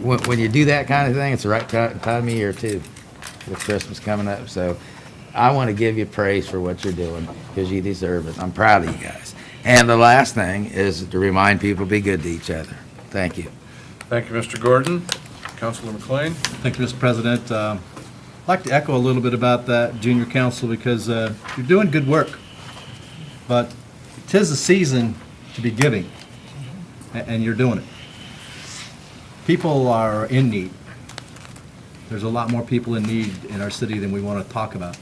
when you do that kind of thing, it's the right time of year too, with Christmas coming up. So I want to give you praise for what you're doing, because you deserve it. I'm proud of you guys. And the last thing is to remind people to be good to each other. Thank you. Thank you, Mr. Gordon. Councilor McLean? Thank you, Mr. President. I'd like to echo a little bit about that, Junior Council, because you're doing good work. But 'tis the season to be giving, and you're doing it. People are in need. There's a lot more people in need in our city than we want to talk about.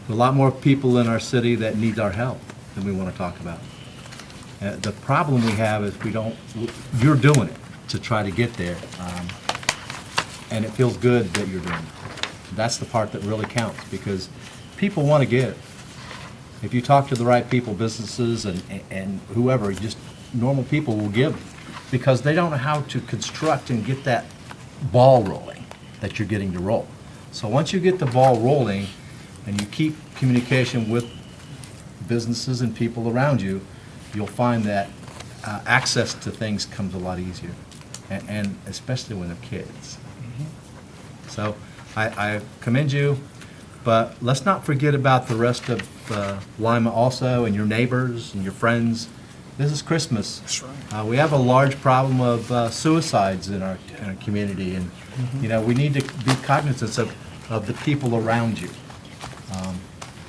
A lot more people in our city that need our help than we want to talk about. The problem we have is you're doing it to try to get there. And it feels good that you're doing it. That's the part that really counts, because people want to give. If you talk to the right people, businesses and whoever, just normal people will give, because they don't know how to construct and get that ball rolling that you're getting to roll. So once you get the ball rolling and you keep communication with businesses and people around you, you'll find that access to things comes a lot easier, and especially when they're kids. So I commend you, but let's not forget about the rest of Lima also, and your neighbors and your friends. This is Christmas. That's right. We have a large problem of suicides in our community, and you know, we need to be cognizant of the people around you.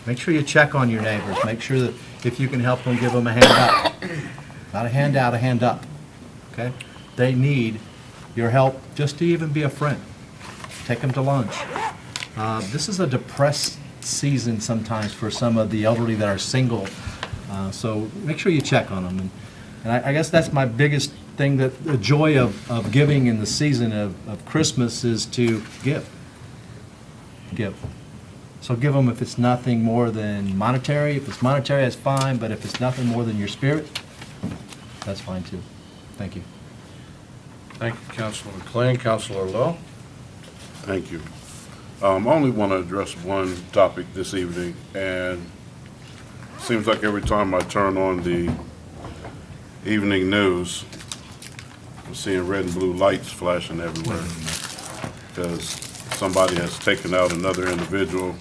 Make sure you check on your neighbors. Make sure that if you can help them, give them a hand up. Not a handout, a hand up. Okay? They need your help just to even be a friend. Take them to lunch. This is a depressed season sometimes for some of the elderly that are single. So make sure you check on them. And I guess that's my biggest thing, that the joy of giving in the season of Christmas is to give. Give. So give them if it's nothing more than monetary. If it's monetary, that's fine, but if it's nothing more than your spirit, that's fine too. Thank you. Thank you, Councilor McLean. Councilor Lowe? Thank you. I only want to address one topic this evening, and it seems like every time I turn on the evening news, I'm seeing red and blue lights flashing everywhere, because somebody has taken out another individual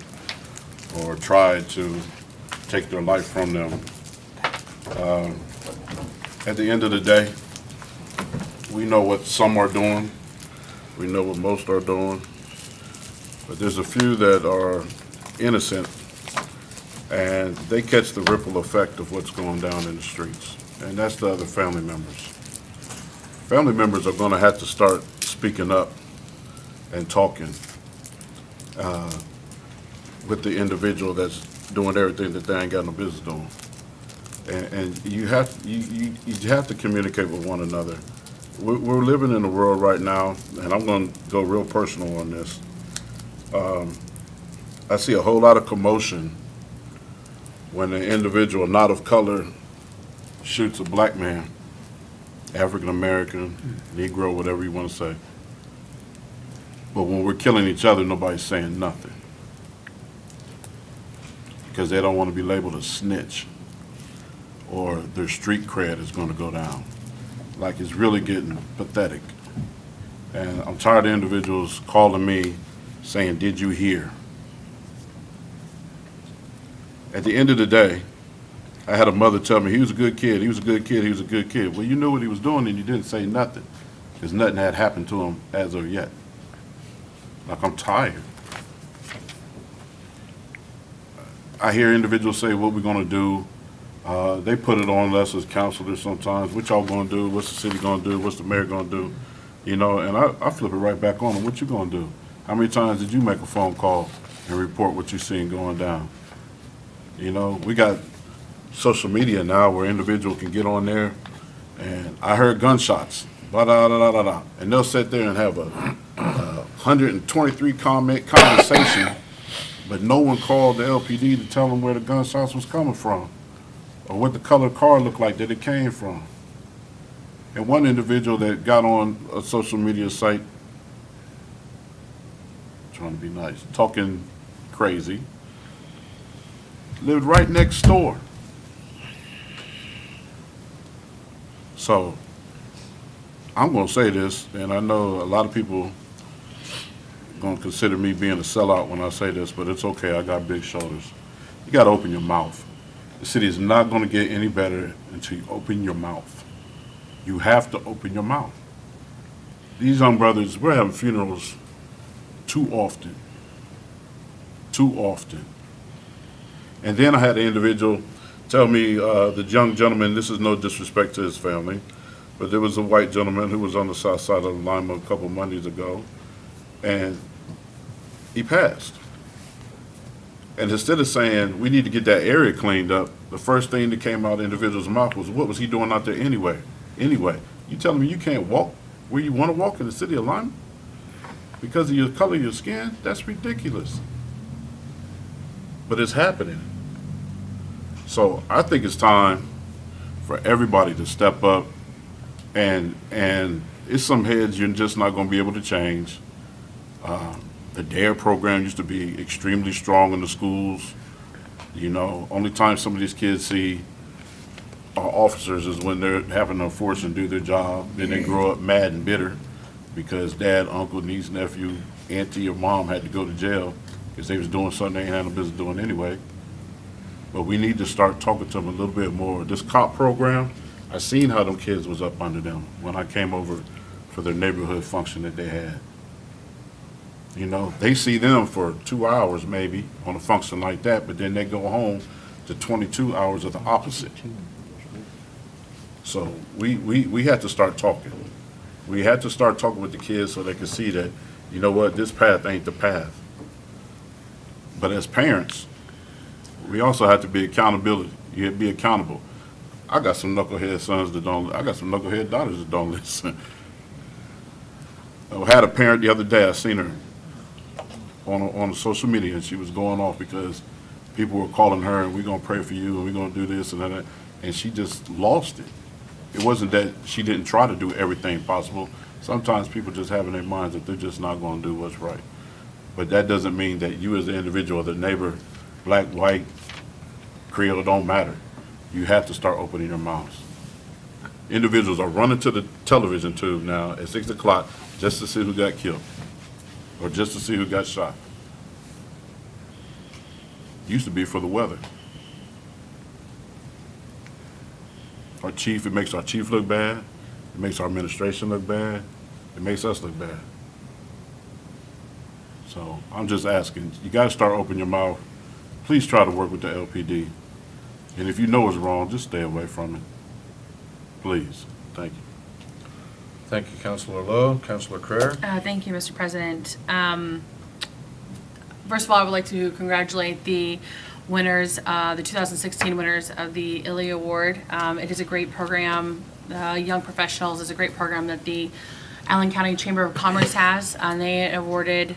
or tried to take their life from them. At the end of the day, we know what some are doing. We know what most are doing. But there's a few that are innocent, and they catch the ripple effect of what's going down in the streets. And that's the other family members. Family members are going to have to start speaking up and talking with the individual that's doing everything that they ain't got no business doing. And you have to communicate with one another. We're living in a world right now, and I'm going to go real personal on this. I see a whole lot of commotion when an individual not of color shoots a black man, African American, Negro, whatever you want to say. But when we're killing each other, nobody's saying nothing, because they don't want to be labeled a snitch, or their street cred is going to go down. Like, it's really getting pathetic. And I'm tired of individuals calling me saying, "Did you hear?" At the end of the day, I had a mother tell me, he was a good kid, he was a good kid, he was a good kid. Well, you knew what he was doing and you didn't say nothing, because nothing had happened to him as of yet. Like, I'm tired. I hear individuals say, "What we gonna do?" They put it on us as counselors sometimes. What y'all gonna do? What's the city gonna do? What's the mayor gonna do? You know, and I flip it right back on them. What you gonna do? How many times did you make a phone call and report what you seen going down? You know, we got social media now where individual can get on there, and I heard gunshots, blah, blah, blah, blah, blah, and they'll sit there and have a 123 comment conversation, but no one called the LPD to tell them where the gunshots was coming from, or what the color car looked like that it came from. And one individual that got on a social media site, trying to be nice, talking crazy, lived right next door. So I'm gonna say this, and I know a lot of people gonna consider me being a sellout when I say this, but it's okay, I got big shoulders. You gotta open your mouth. The city is not gonna get any better until you open your mouth. You have to open your mouth. These young brothers, we're having funerals too often. Too often. And then I had an individual tell me, the young gentleman, this is no disrespect to his family, but there was a white gentleman who was on the south side of Lima a couple Mondays ago, and he passed. And instead of saying, we need to get that area cleaned up, the first thing that came out of the individual's mouth was, what was he doing out there anyway? Anyway, you telling me you can't walk where you want to walk in the city of Lima because of your color of your skin? That's ridiculous. But it's happening. So I think it's time for everybody to step up, and it's some heads you're just not going to be able to change. The DARE program used to be extremely strong in the schools. You know, only time some of these kids see our officers is when they're having to force and do their job. Then they grow up mad and bitter because dad, uncle, niece, nephew, auntie, or mom had to go to jail because they was doing something they ain't had no business doing anyway. But we need to start talking to them a little bit more. This COP program, I seen how them kids was up under them when I came over for their neighborhood function that they had. You know, they see them for 2 hours maybe on a function like that, but then they go home to 22 hours of the opposite. So we had to start talking. We had to start talking with the kids so they could see that, you know what, this path ain't the path. But as parents, we also have to be accountability. You have to be accountable. I got some knucklehead sons that don't, I got some knucklehead daughters that don't listen. I had a parent the other day, I seen her on social media, and she was going off because people were calling her, and we're going to pray for you, and we're going to do this and that, and she just lost it. It wasn't that she didn't try to do everything possible. Sometimes people just have in their minds that they're just not going to do what's right. But that doesn't mean that you as the individual, the neighbor, black, white, Creole, don't matter. You have to start opening your mouths. Individuals are running to the television tube now at 6 o'clock just to see who got killed or just to see who got shot. Used to be for the weather. Our chief, it makes our chief look bad. It makes our administration look bad. It makes us look bad. So I'm just asking, you got to start opening your mouth. Please try to work with the LPD. And if you know it's wrong, just stay away from it. Please. Thank you. Thank you, Councilor Lowe. Councilor Crear? Thank you, Mr. President. First of all, I would like to congratulate the winners, the 2016 winners of the ILLI Award. It is a great program. Young Professionals is a great program that the Allen County Chamber of Commerce has, and they awarded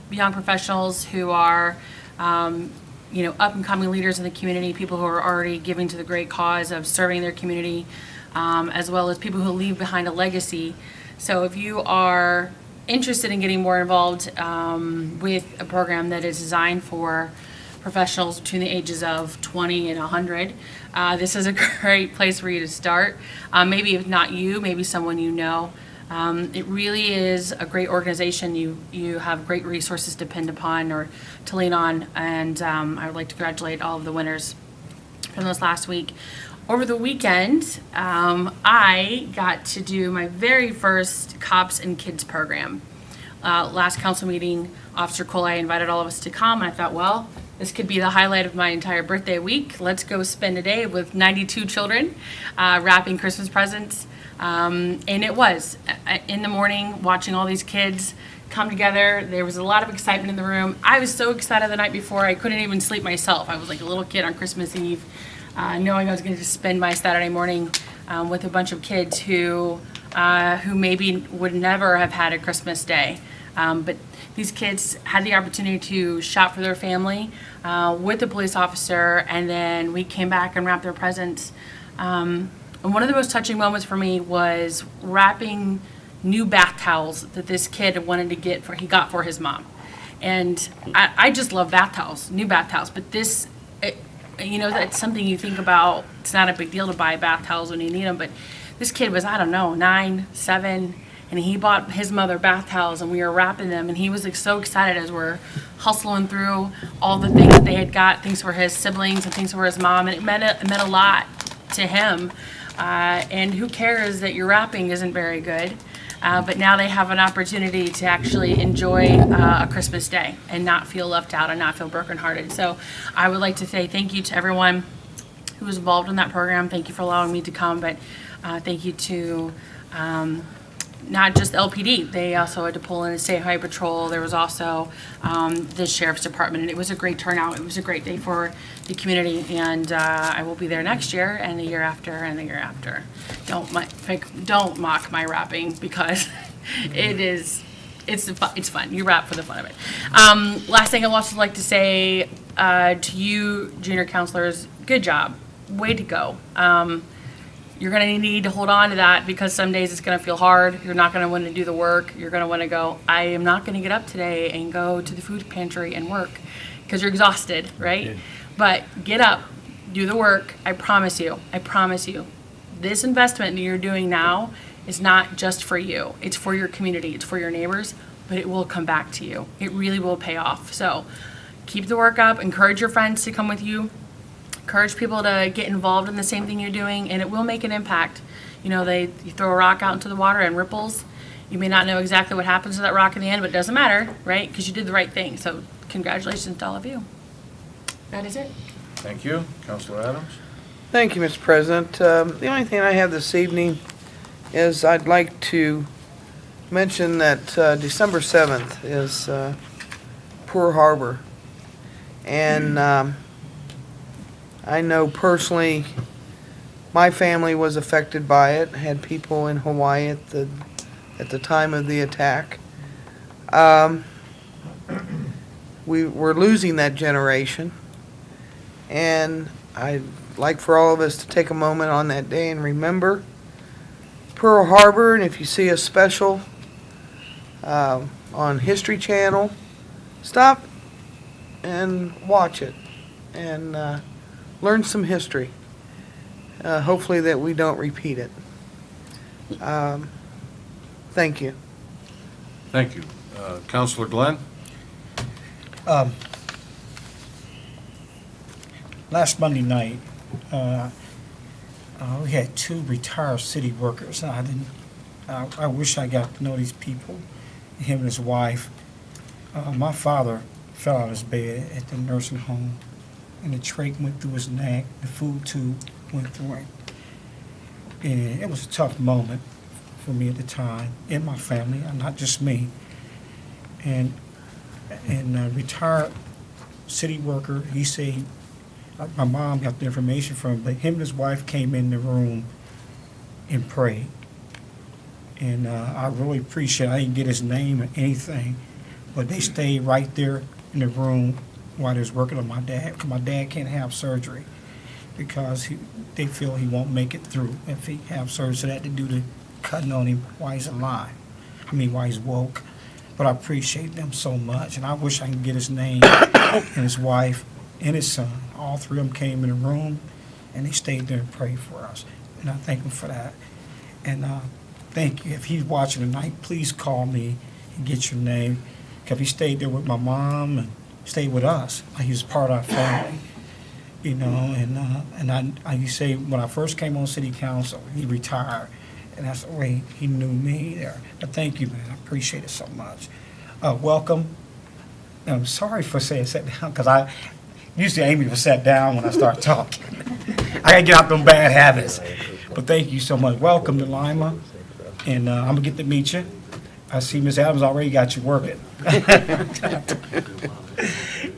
young professionals who are up and coming leaders in the community, people who are already giving to the great cause of serving their community, as well as people who leave behind a legacy. So if you are interested in getting more involved with a program that is designed for professionals between the ages of 20 and 100, this is a great place for you to start. Maybe if not you, maybe someone you know. It really is a great organization. You have great resources to depend upon or to lean on, and I would like to congratulate all of the winners from this last week. Over the weekend, I got to do my very first Cops and Kids program. Last council meeting, Officer Coley invited all of us to come, and I thought, well, this could be the highlight of my entire birthday week. Let's go spend a day with 92 children wrapping Christmas presents. And it was. In the morning, watching all these kids come together, there was a lot of excitement in the room. I was so excited the night before, I couldn't even sleep myself. I was like a little kid on Christmas Eve, knowing I was going to spend my Saturday morning with a bunch of kids who maybe would never have had a Christmas day. But these kids had the opportunity to shop for their family with the police officer, and then we came back and wrapped their presents. And one of the most touching moments for me was wrapping new bath towels that this kid wanted to get he got for his mom. And I just love bath towels, new bath towels. But this, that's something you think about. It's not a big deal to buy bath towels when you need them, but This kid was, I don't know, 9, 7, and he bought his mother bath towels, and we were wrapping them, and he was like so excited as we're hustling through all the things that they had got, things for his siblings and things for his mom, and it meant a lot to him. And who cares that your wrapping isn't very good? But now they have an opportunity to actually enjoy a Christmas day and not feel left out and not feel brokenhearted. So I would like to say thank you to everyone who was involved in that program. Thank you for allowing me to come, but thank you to not just LPD. They also had to pull in the State Highway Patrol. There was also the Sheriff's Department, and it was a great turnout. It was a great day for the community, and I will be there next year and the year after and the year after. Don't mock my rapping, because it's fun. You rap for the fun of it. Last thing I'd also like to say to you, junior counselors, good job. Way to go. You're going to need to hold on to that, because some days it's going to feel hard. You're not going to want to do the work. You're going to want to go, I am not going to get up today and go to the food pantry and work, because you're exhausted, right? Yeah. But get up, do the work. I promise you. This investment that you're doing now is not just for you. It's for your community. It's for your neighbors, but it will come back to you. It really will pay off. So keep the work up. Encourage your friends to come with you. Encourage people to get involved in the same thing you're doing, and it will make an impact. You know, you throw a rock out into the water and ripples. You may not know exactly what happens to that rock in the end, but it doesn't matter, right? Because you did the right thing. So congratulations to all of you. That is it. Thank you. Councilor Adams? Thank you, Mr. President. The only thing I have this evening is I'd like to mention that December 7th is Pearl Harbor. And I know personally my family was affected by it. I had people in Hawaii at the time of the attack. We were losing that generation, and I'd like for all of us to take a moment on that day and remember Pearl Harbor. And if you see a special on History Channel, stop and watch it and learn some history. Hopefully that we don't repeat it. Thank you. Thank you. Councilor Glenn? Last Monday night, we had 2 retired city workers. I wish I got to know these people, him and his wife. My father fell out of his bed at the nursing home, and the trach went through his neck, the food tube went through him. And it was a tough moment for me at the time, and my family, not just me. And a retired city worker, he said, my mom got the information from him, but him and his wife came in the room and prayed. And I really appreciate it. I didn't get his name or anything, but they stayed right there in the room while they was working on my dad, because my dad can't have surgery because they feel he won't make it through if he have surgery. So they had to do the cutting on him while he's alive. While he's woke. But I appreciate them so much, and I wish I could get his name and his wife and his son. All 3 of them came in the room, and they stayed there and prayed for us. And I thank them for that. And thank you. If he's watching tonight, please call me and get your name. Because he stayed there with my mom and stayed with us. He was part of our family. You know, and I used to say, when I first came on city council, he retired. And that's the way he knew me there. But thank you, man. I appreciate it so much. Welcome. And I'm sorry for saying sit down, because I usually Amy will sit down when I start talking. I gotta get out them bad habits. But thank you so much. Welcome to Lima. And I'm gonna get to meet you. I see Ms. Adams already got you working.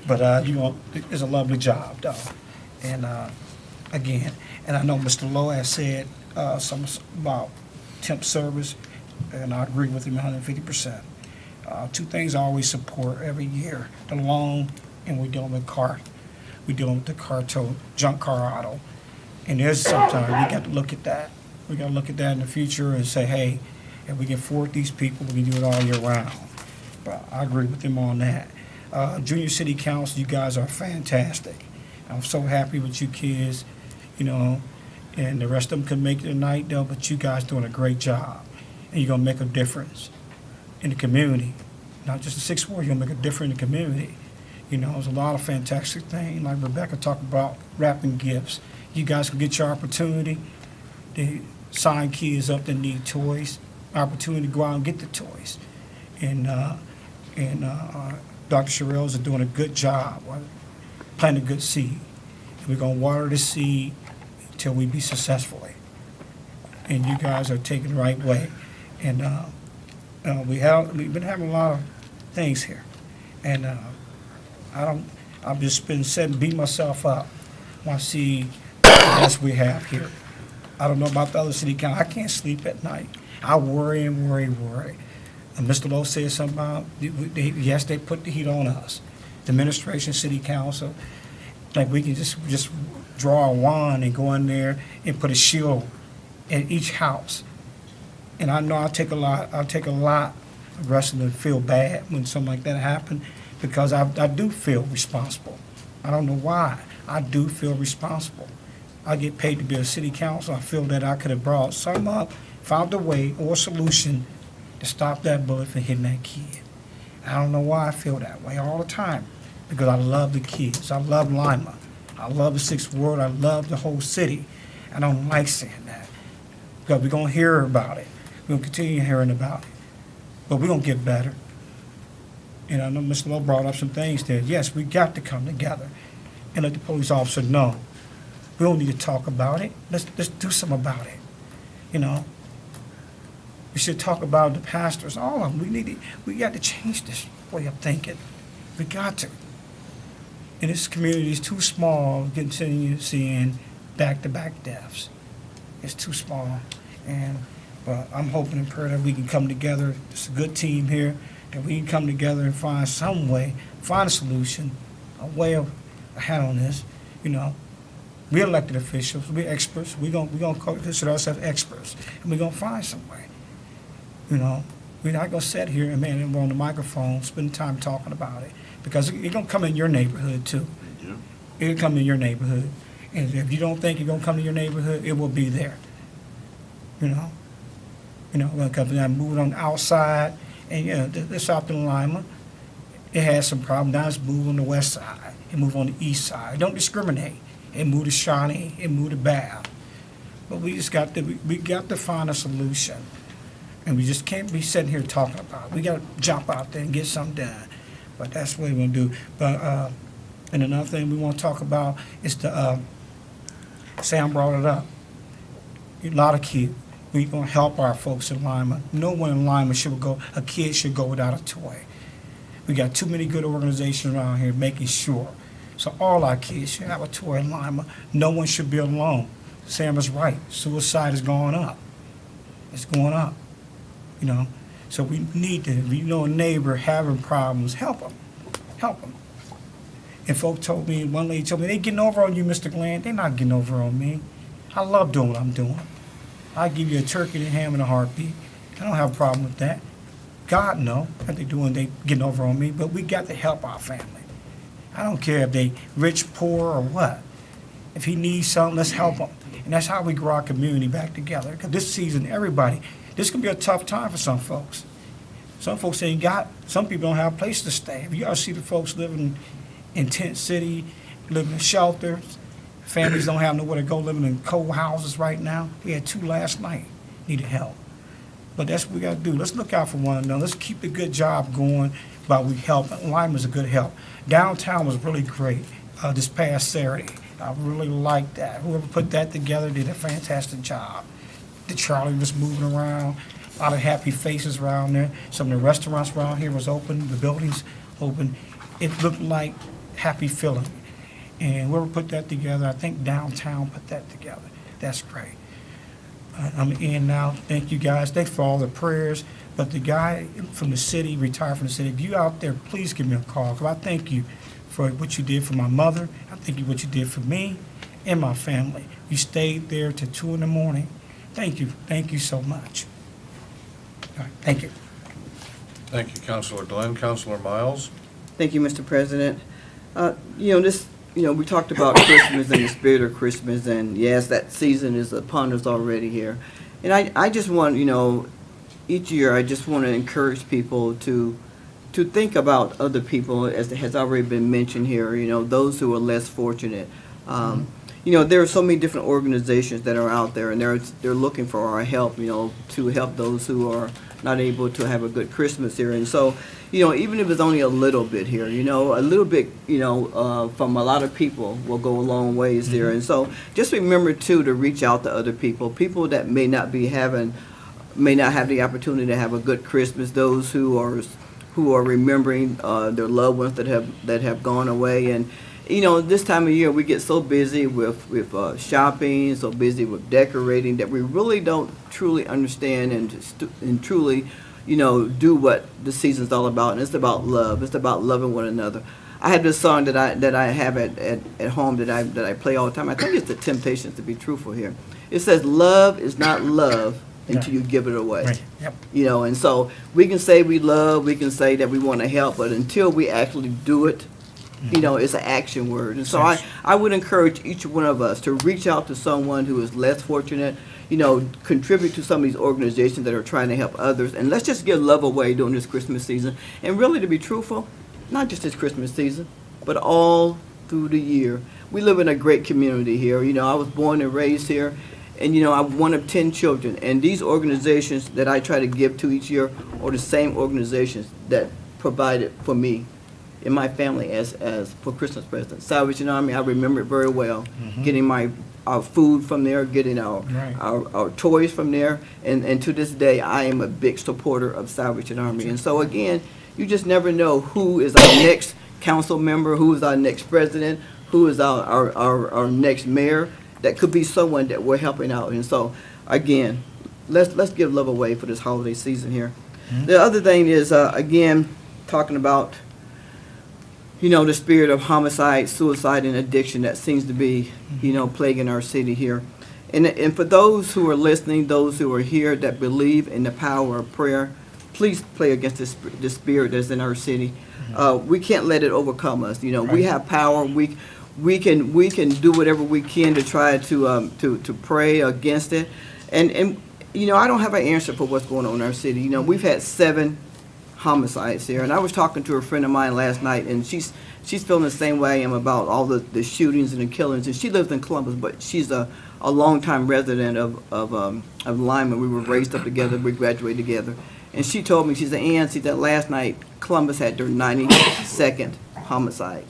But it's a lovely job, though. And again, and I know Mr. Lowe has said something about temp service, and I agree with him 150%. 2 things I always support every year: the loan, and we're dealing with the car tow, junk car auto. And there's sometimes we got to look at that. We got to look at that in the future and say, hey, if we can afford these people, we can do it all year round. But I agree with him on that. Junior City Council, you guys are fantastic. I'm so happy with you kids, you know, And the rest of them couldn't make it tonight, though, but you guys doing a great job. And you're gonna make a difference in the community. Not just the Sixth Ward, you're gonna make a difference in the community. You know, there's a lot of fantastic things, like Rebecca talked about, wrapping gifts. You guys can get your opportunity to sign kids up that need toys, opportunity to go out and get the toys. And Dr. Sherrills is doing a good job, planting a good seed. And we're gonna water the seed until we be successfully. And you guys are taking the right way. And we've been having a lot of things here. And I've just been sitting, beating myself up when I see the mess we have here. I don't know about the other city council. I can't sleep at night. I worry and worry. And Mr. Lowe said something about, yes, they put the heat on us. The administration, city council, like we can just draw a wand and go in there and put a shield in each house. And I know I'll take a lot of wrestling to feel bad when something like that happens, because I do feel responsible. I don't know why. I do feel responsible. I get paid to be a city council. I feel that I could have brought something up, found a way or a solution to stop that bullet from hitting that kid. I don't know why I feel that way all the time, because I love the kids. I love Lima. I love the Sixth Ward. I love the whole city. I don't like saying that, because we're going to hear about it. We're going to continue hearing about it. But we're going to get better. And I know Mr. Lowe brought up some things there. Yes, we got to come together and let the police officer know. We don't need to talk about it. Let's do something about it. You know, we should talk about the pastors, all of them. We got to change this way of thinking. We got to. And this community is too small, continue seeing back-to-back deaths. It's too small. But I'm hoping and praying that we can come together. It's a good team here, that we can come together and find some way, find a solution, a way of handling this. You know, we're elected officials, we're experts. We're gonna consider ourselves experts, and we're gonna find some way. You know, we're not gonna sit here and we're on the microphone, spend time talking about it, because it's gonna come in your neighborhood too. Yeah. It'll come in your neighborhood, and if you don't think it's gonna come to your neighborhood, it will be there. You know, when it comes to that, moving on the outside, and this out in Lima, it has some problem. Now it's moving on the west side, it move on the east side. Don't discriminate. It move to Shawnee, it move to Bath. But we got to find a solution. And we just can't be sitting here talking about it. We got to jump out there and get something done. But that's what we're going to do. But and another thing we want to talk about is Sam brought it up. A lot of kids. We're going to help our folks in Lima. No one in Lima a kid should go without a toy. We got too many good organizations around here making sure. So all our kids should have a toy in Lima. No one should be alone. Sam is right. Suicide is going up. It's going up. You know, so we need to, if you know a neighbor having problems, help them. Help them. And one lady told me, they getting over on you, Mr. Glenn. They're not getting over on me. I love doing what I'm doing. I give you a turkey and a ham and a heartbeat. I don't have a problem with that. God know what they're doing, they getting over on me, but we got to help our family. I don't care if they rich, poor, or what. If he needs something, let's help him. And that's how we grow our community back together. Because this season, this can be a tough time for some folks. Some folks some people don't have a place to stay. If you ever see the folks living in tent city, living in shelters, families don't have nowhere to go, living in cold houses right now. We had 2 last night, needed help. But that's what we got to do. Let's look out for one another. Let's keep the good job going while we help. Lima's a good help. Downtown was really great this past Saturday. I really liked that. Whoever put that together did a fantastic job. The Charlie was moving around, a lot of happy faces around there. Some of the restaurants around here was open, the buildings open. It looked like happy feeling. And whoever put that together, I think downtown put that together. That's great. I'm in now. Thank you guys. Thanks for all the prayers. But the guy from the city, retired from the city, if you out there, please give me a call. Because I thank you for what you did for my mother. I thank you for what you did for me and my family. You stayed there till 2 in the morning. Thank you. Thank you so much. All right, thank you. Thank you, Councilor Glenn. Councilor Miles? Thank you, Mr. President. This we talked about Christmas and the spirit of Christmas, and yes, that season is upon us already here. And I just want, each year I just want to encourage people to think about other people, as has already been mentioned here, those who are less fortunate. There are so many different organizations that are out there, and they're looking for our help, to help those who are not able to have a good Christmas here. And so, even if it's only a little bit here, a little bit, from a lot of people will go a long ways there. And so just remember, too, to reach out to other people that may not have the opportunity to have a good Christmas, those who are remembering their loved ones that have gone away. And this time of year we get so busy with shopping, so busy with decorating, that we really don't truly understand and truly do what the season's all about. And it's about love. It's about loving one another. I have this song that I have at home that I play all the time. I think it's the Temptations, to be truthful here. It says, "Love is not love until you give it away." Right. Yep. And so we can say we love, we can say that we want to help, but until we actually do it, it's an action word. And so I would encourage each one of us to reach out to someone who is less fortunate, contribute to some of these organizations that are trying to help others. And let's just give love away during this Christmas season. And really, to be truthful, not just this Christmas season, but all through the year. We live in a great community here. I was born and raised here. And, I'm one of 10 children. And these organizations that I try to give to each year are the same organizations that provided for me and my family as for Christmas presents. Salvation Army, I remember it very well. Getting our food from there, getting our toys from there. And to this day, I am a big supporter of Salvation Army. And so, again, you just never know who is our next council member, who is our next president, who is our next mayor. That could be someone that we're helping out. And so, again, let's give love away for this holiday season here. The other thing is, again, talking about, the spirit of homicide, suicide, and addiction that seems to be, plaguing our city here. And for those who are listening, those who are here that believe in the power of prayer, please pray against this spirit that's in our city. We can't let it overcome us. We have power. We can do whatever we can to try to pray against it. And I don't have an answer for what's going on in our city. We've had 7 homicides here, and I was talking to a friend of mine last night, and she's feeling the same way I am about all the shootings and the killings. And she lives in Columbus, but she's a longtime resident of Lima. We were raised up together. We graduated together. And she told me, she said, "Ann, see, that last night Columbus had their 92nd homicide."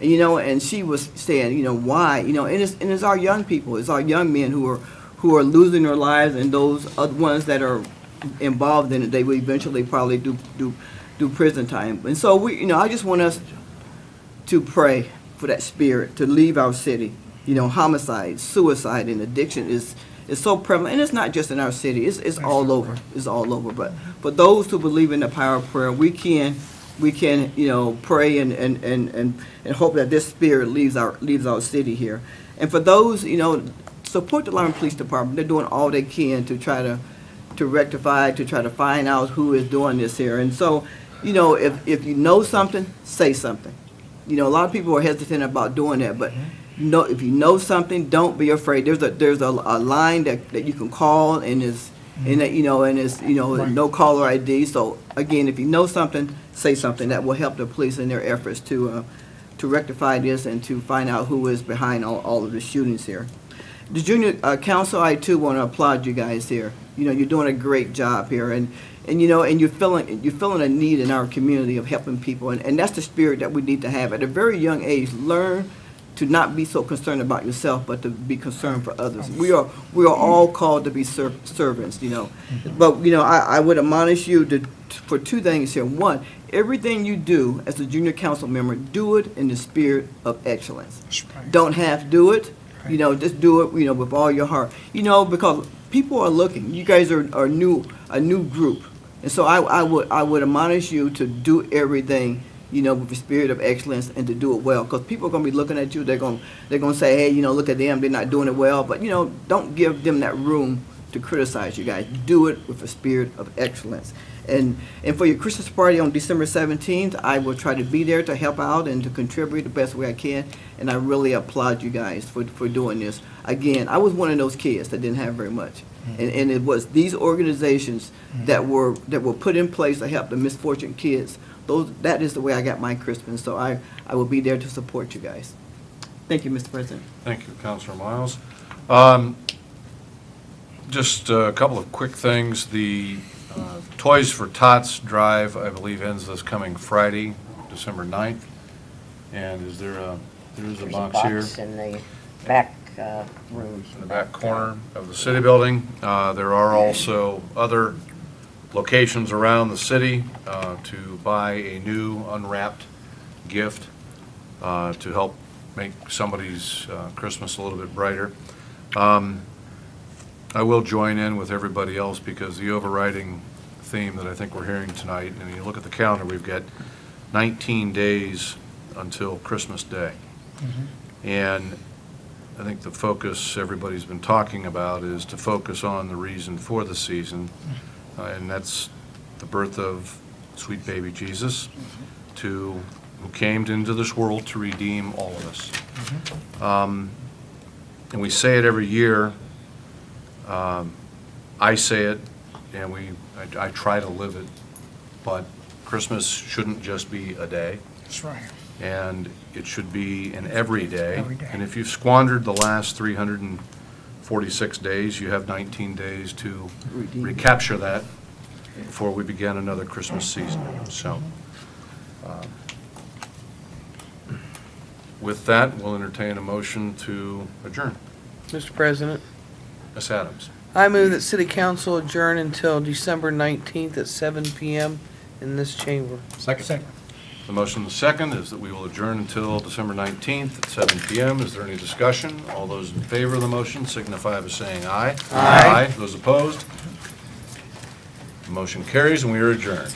And she was saying, why? And it's our young people, it's our young men who are losing their lives, and those other ones that are involved in it, they will eventually probably do prison time. And so I just want us to pray for that spirit to leave our city. Homicide, suicide, and addiction is so prevalent, and it's not just in our city. It's all over. It's all over. But for those who believe in the power of prayer, we can pray and hope that this spirit leaves our city here. And for those, support the Lima Police Department. They're doing all they can to try to rectify, to try to find out who is doing this here. And so, if you know something, say something. A lot of people are hesitant about doing that, but if you know something, don't be afraid. There's a line that you can call, and it's no caller ID. So again, if you know something, say something. That will help the police in their efforts to rectify this and to find out who is behind all of the shootings here. The Junior Council, I too want to applaud you guys here. You're doing a great job here, and you're filling a need in our community of helping people, and that's the spirit that we need to have at a very young age. Learn to not be so concerned about yourself, but to be concerned for others. We are all called to be servants, But I would admonish you for 2 things here. One, everything you do as a junior council member, do it in the spirit of excellence. Right. Don't half do it. Just do it, with all your heart. Because people are looking. You guys are a new group, and so I would admonish you to do everything, with the spirit of excellence, and to do it well. Because people are going to be looking at you. They're going to say, hey, look at them. They're not doing it well. But don't give them that room to criticize you guys. Do it with a spirit of excellence. And for your Christmas party on December 17th, I will try to be there to help out and to contribute the best way I can. And I really applaud you guys for doing this. Again, I was one of those kids that didn't have very much. And it was these organizations that were put in place to help the misfortunate kids. That is the way I got my Christmas. So I will be there to support you guys. Thank you, Mr. President. Thank you, Councilor Miles. Just a couple of quick things. The Toys for Tots drive, I believe, ends this coming Friday, December 9th. And is there a box here? There's a box in the back room. In the back corner of the city building. There are also other locations around the city to buy a new unwrapped gift to help make somebody's Christmas a little bit brighter. I will join in with everybody else because the overriding theme that I think we're hearing tonight, and you look at the calendar, we've got 19 days until Christmas Day. And I think the focus everybody's been talking about is to focus on the reason for the season, and that's the birth of sweet baby Jesus, who came into this world to redeem all of us. And we say it every year. I say it, and I try to live it, but Christmas shouldn't just be a day. That's right. And it should be an everyday. Every day. And if you've squandered the last 346 days, you have 19 days to recapture that before we begin another Christmas season. So, with that, we'll entertain a motion to adjourn. Mr. President, Ms. Adams. I move that City Council adjourn until December 19th at 7 p.m. in this chamber. Second. The motion and the second is that we will adjourn until December 19th at 7 p.m. Is there any discussion? All those in favor of the motion signify by saying aye. Aye. Those opposed? The motion carries and we are adjourned.